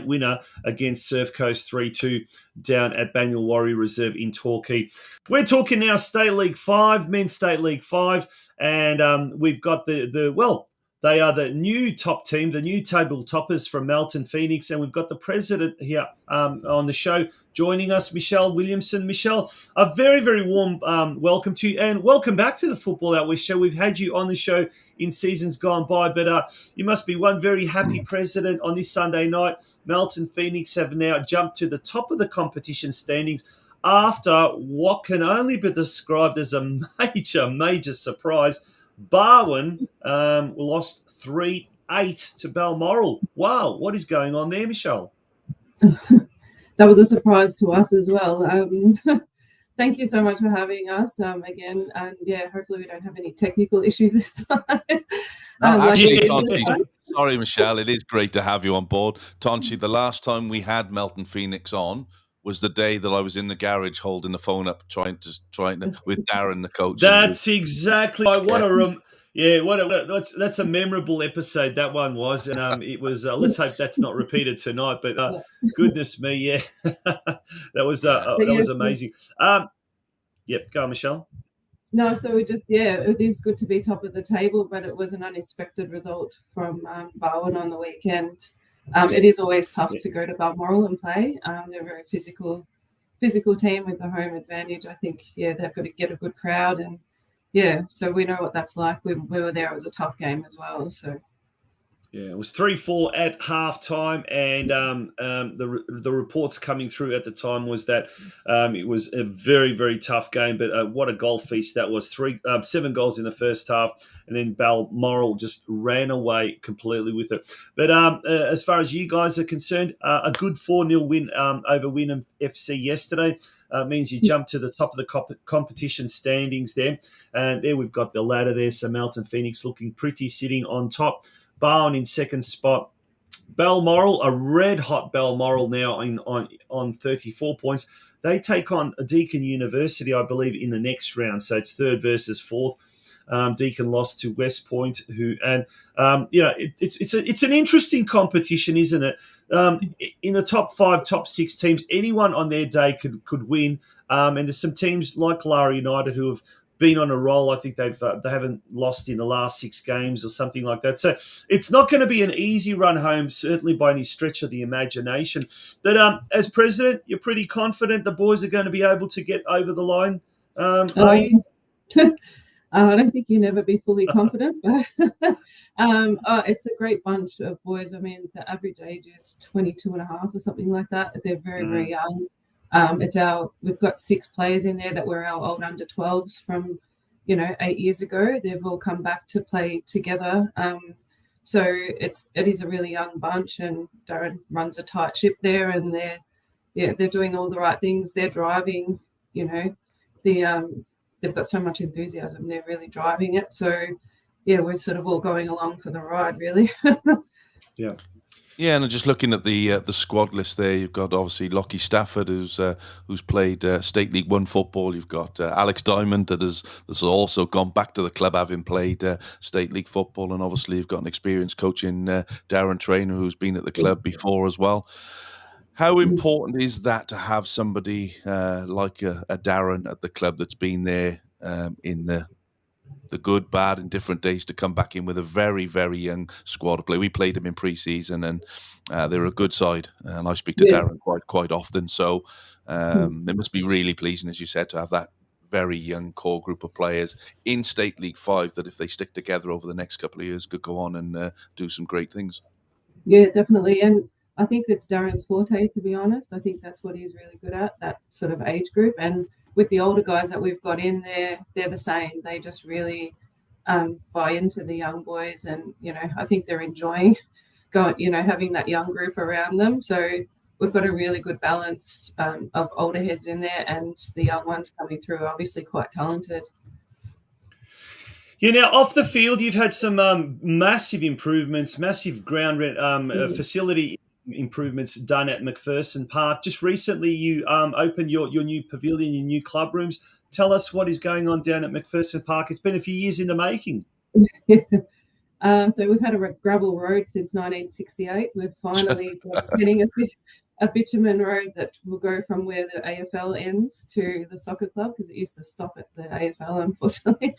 winner against Surf Coast 3-2 down at Banyul Warrior Reserve in Torquay. We're talking now State League 5, Men's State League 5, and we've got they are the new top team, the new table toppers from Melton Phoenix, and we've got the president here on the show joining us, Michelle Williamson. Michelle, a very, very warm welcome to you, and welcome back to the Football Out West show. We've had you on the show in seasons gone by, but you must be one very happy president on this Sunday night. Melton Phoenix have now jumped to the top of the competition standings after what can only be described as a major, major surprise. Barwon lost 3-8 to Balmoral. Wow, what is going on there, Michelle? That was a surprise to us as well. Thank you so much for having us again. And hopefully we don't have any technical issues this time. Sorry, Michelle, it is great to have you on board. Tonchi, the last time we had Melton Phoenix on was the day that I was in the garage holding the phone up, trying to with Darren, the coach. That's exactly. I want to. That's a memorable episode. That one was, and it was. Let's hope that's not repeated tonight. But goodness me, yeah, that was amazing. Yep, go on, Michelle. No, so it is good to be top of the table, but it was an unexpected result from Barwon on the weekend. It is always tough to go to Balmoral and play. They're a very physical team with the home advantage. I think, they've got to get a good crowd. And, so we know what that's like. We were there. It was a tough game as well. So. Yeah, it was 3-4 at halftime, and the reports coming through at the time was that it was a very, very tough game. But what a goal feast that was! 7 goals in the first half, and then Balmoral just ran away completely with it. But as far as you guys are concerned, a good 4-0 win over Wynnum FC yesterday. Means you jump to the top of the competition standings there, and there we've got the ladder there. So Melton Phoenix looking pretty, sitting on top. Barwon in second spot. Balmoral, a red-hot Balmoral now on 34 points. They take on Deakin University, I believe, in the next round. So it's third versus fourth. Deakin lost to West Point, it's an interesting competition, isn't it? In the top 5, top 6 teams, anyone on their day could win. And there's some teams like Lara United who have been on a roll. I think they haven't lost in the last 6 games or something like that. So it's not going to be an easy run home, certainly by any stretch of the imagination. But as president, you're pretty confident the boys are going to be able to get over the line. Are you? I don't think you never be fully confident, but it's a great bunch of boys. I mean, the average age is 22 and a half or something like that. They're very, very young. We've got 6 players in there that were our old under 12s from, 8 years ago. They've all come back to play together. So it is a really young bunch, and Darren runs a tight ship there, and they're doing all the right things. They're driving, they've got so much enthusiasm. They're really driving it. So we're sort of all going along for the ride, really. Yeah. Yeah, and just looking at the squad list there, you've got obviously Lochie Stafford, who's played State League 1 football. You've got Alex Diamond that has also gone back to the club, having played State League football, and obviously you've got an experienced coach in Darren Trainer, who's been at the club before as well. How important is that to have somebody like a Darren at the club that's been there in the good, bad, and different days, to come back in with a very, very young squad to play? We played them in pre-season, and they're a good side. And I speak to Darren quite often. So it must be really pleasing, as you said, to have that very young core group of players in State League 5 that, if they stick together over the next couple of years, could go on and do some great things. Yeah, definitely. And I think it's Darren's forte, to be honest. I think that's what he's really good at, that sort of age group. And with the older guys that we've got in there, they're the same. They just really buy into the young boys, and I think they're enjoying having that young group around them. So we've got a really good balance of older heads in there, and the young ones coming through, obviously quite talented. Yeah, now off the field, you've had some massive improvements, massive ground facility improvements done at McPherson Park. Just recently, you opened your new pavilion, your new club rooms. Tell us what is going on down at McPherson Park. It's been a few years in the making. So we've had a gravel road since 1968. We're finally getting a bitumen road that will go from where the AFL ends to the soccer club, because it used to stop at the AFL, unfortunately.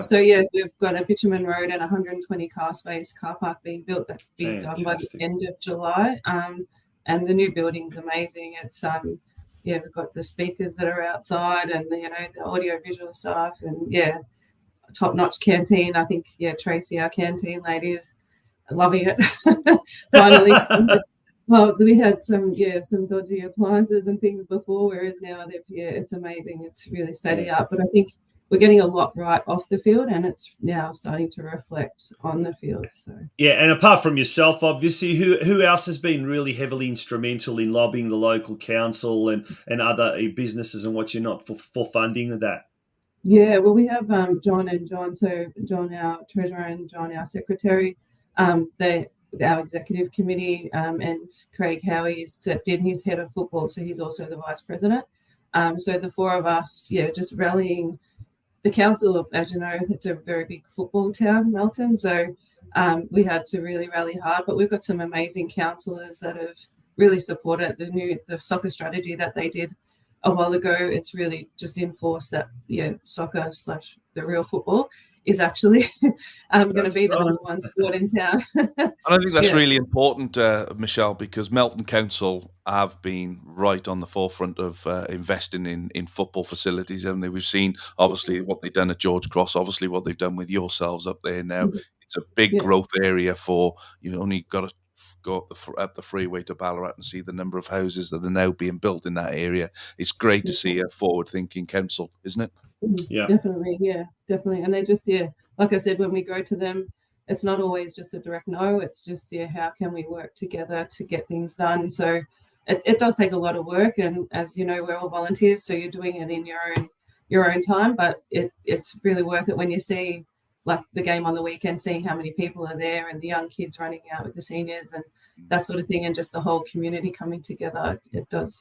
So we've got a bitumen road and 120 car space car park being built that'll be done by the end of July. And the new building's amazing. It's we've got the speakers that are outside, and the audio visual stuff, and top-notch canteen. I think Tracy, our canteen lady, is loving it. Finally. Well, we had some dodgy appliances and things before, whereas now it's amazing. It's really state of the art. But I think we're getting a lot right off the field, and it's now starting to reflect on the field. So and apart from yourself, obviously, who else has been really heavily instrumental in lobbying the local council and other businesses and whatnot for funding of that? Yeah, well, we have John and John. So John, our treasurer, and John, our secretary. Our executive committee, and Craig Howie stepped in. He's head of football, so he's also the vice president. So the four of us, just rallying the council. As you know, it's a very big football town, Melton. So we had to really rally hard. But we've got some amazing councillors that have really supported the soccer strategy that they did a while ago. It's really just enforced that soccer / the real football is actually going to be the number one sport in town. And I think that's really important, Michelle, because Melton Council have been right on the forefront of investing in football facilities, haven't they? We've seen, obviously, what they've done at George Cross, obviously what they've done with yourselves up there now. It's a big growth area you only got to go up the freeway to Ballarat and see the number of houses that are now being built in that area. It's great to see a forward-thinking council, isn't it? Definitely. And they just like I said, when we go to them, it's not always just a direct no. It's just how can we work together to get things done. So it does take a lot of work, and as you know, we're all volunteers, so you're doing it in your own time, but it's really worth it when you see like the game on the weekend, seeing how many people are there and the young kids running out with the seniors and that sort of thing, and just the whole community coming together. It does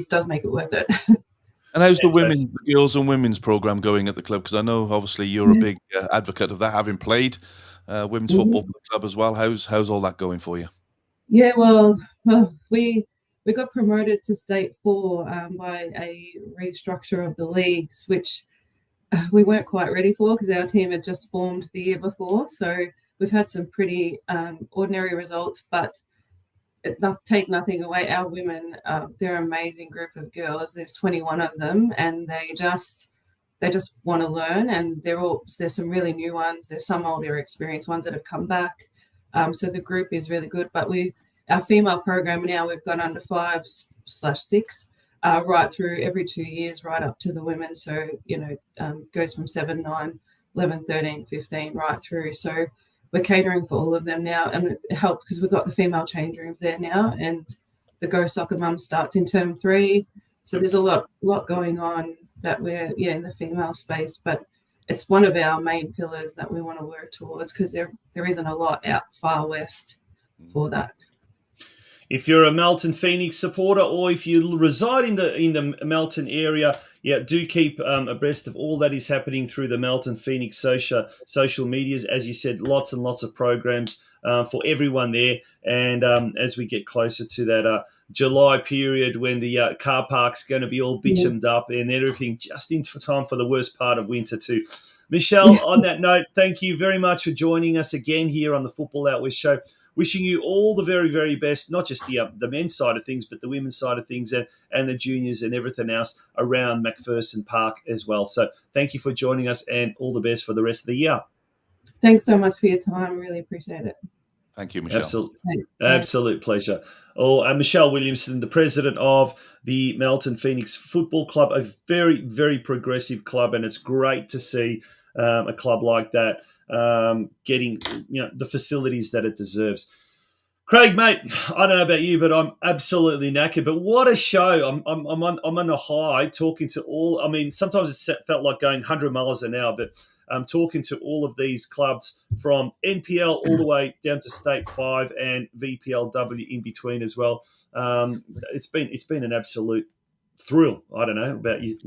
does make it worth it. And how's the girls and women's program going at the club? Because I know, obviously, you're a big advocate of that, having played women's football for the club as well. How's all that going for you? Yeah, well, we got promoted to State 4 by a restructure of the leagues, which we weren't quite ready for because our team had just formed the year before. So we've had some pretty ordinary results, but take nothing away. Our women, they're an amazing group of girls. There's 21 of them, and they just want to learn. And there's some really new ones. There's some older experienced ones that have come back. So the group is really good. But our female program now, we've got under 5/6 right through every 2 years, right up to the women. So goes from 7, 9, 11, 13, 15 right through. So we're catering for all of them now, and it helped because we've got the female change rooms there now, and the Go Soccer Mum starts in term 3. So there's a lot going on that we're in the female space, but it's one of our main pillars that we want to work towards because there isn't a lot out far west for that. If you're a Melton Phoenix supporter, or if you reside in the Melton area, do keep abreast of all that is happening through the Melton Phoenix social medias. As you said, lots and lots of programs for everyone there. And as we get closer to that July period when the car park's going to be all bitumed up and everything, just in time for the worst part of winter too. Michelle, on that note, thank you very much for joining us again here on the Football Out West show. Wishing you all the very, very best, not just the men's side of things, but the women's side of things and the juniors and everything else around McPherson Park as well. So thank you for joining us, and all the best for the rest of the year. Thanks so much for your time. Really appreciate it. Thank you, Michelle. Absolute pleasure. Oh, and Michelle Williamson, the president of the Melton Phoenix Football Club, a very, very progressive club, and it's great to see a club like that getting the facilities that it deserves. Craig, mate, I don't know about you, but I'm absolutely knackered. But what a show! I'm on a high talking to all. I mean, sometimes it felt like going 100 miles an hour, but I'm talking to all of these clubs from NPL all the way down to State 5 and VPLW in between as well. It's been an absolute thrill. I don't know about you.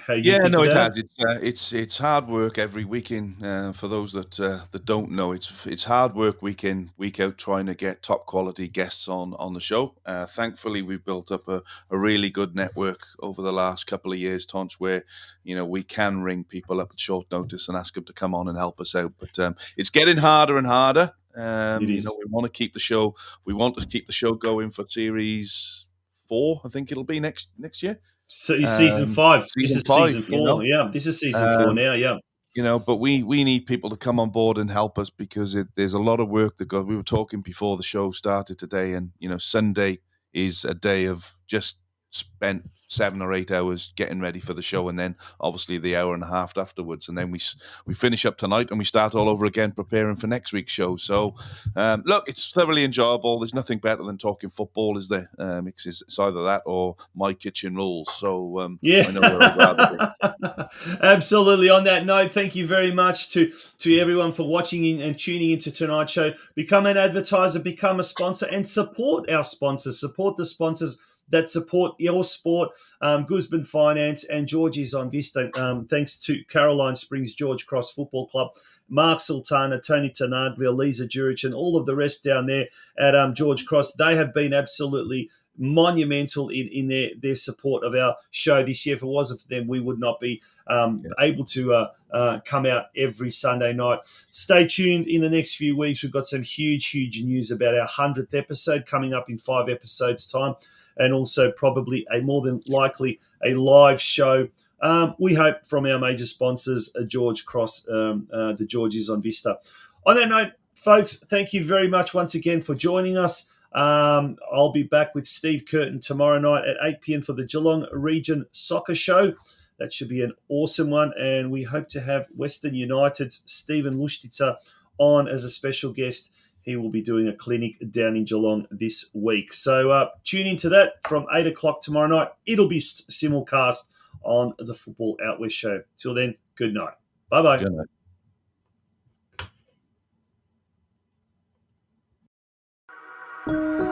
How you think it about has. It's hard work every weekend. For those that don't know, it's hard work week in, week out, trying to get top quality guests on the show. Thankfully, we've built up a really good network over the last couple of years, Tonch, where we can ring people up at short notice and ask them to come on and help us out. But it's getting harder and harder. We want to keep the show. We want to keep the show going for series 4. I think it'll be next year. So season 5. This is 5, season 4. Yeah, this is season 4 now. Yeah. But we need people to come on board and help us because there's a lot of work that goes. We were talking before the show started today, and Sunday is a day of just spent 7 or 8 hours getting ready for the show, and then obviously the hour and a half afterwards, and then we finish up tonight and we start all over again preparing for next week's show. So look, it's thoroughly enjoyable. There's nothing better than talking football, is there? It's either that or my kitchen rules. So I know where I'd rather be. Absolutely. On that note, thank you very much to everyone for watching in and tuning into tonight's show. Become an advertiser, become a sponsor, and support our sponsors. Support the sponsors that support your sport, Guzman Finance and Georgie's on Vista. Thanks to Caroline Springs George Cross Football Club, Mark Sultana, Tony Tanaglia, Lisa Jurich, and all of the rest down there at George Cross. They have been absolutely monumental in their support of our show this year. If it wasn't for them, we would not be able to come out every Sunday night. Stay tuned in the next few weeks. We've got some huge news about our 100th episode coming up in 5 episodes' time, and also probably more than likely a live show, we hope, from our major sponsors, George Cross, the Georges on Vista. On that note, folks, thank you very much once again for joining us. I'll be back with Steve Curtin tomorrow night at 8 p.m. for the Geelong Region Soccer Show. That should be an awesome one, and we hope to have Western United's Stephen Lustica on as a special guest. He will be doing a clinic down in Geelong this week. So tune into that from 8 o'clock tomorrow night. It'll be simulcast on the Football Out West Show. Till then, good night. Bye-bye. Good night.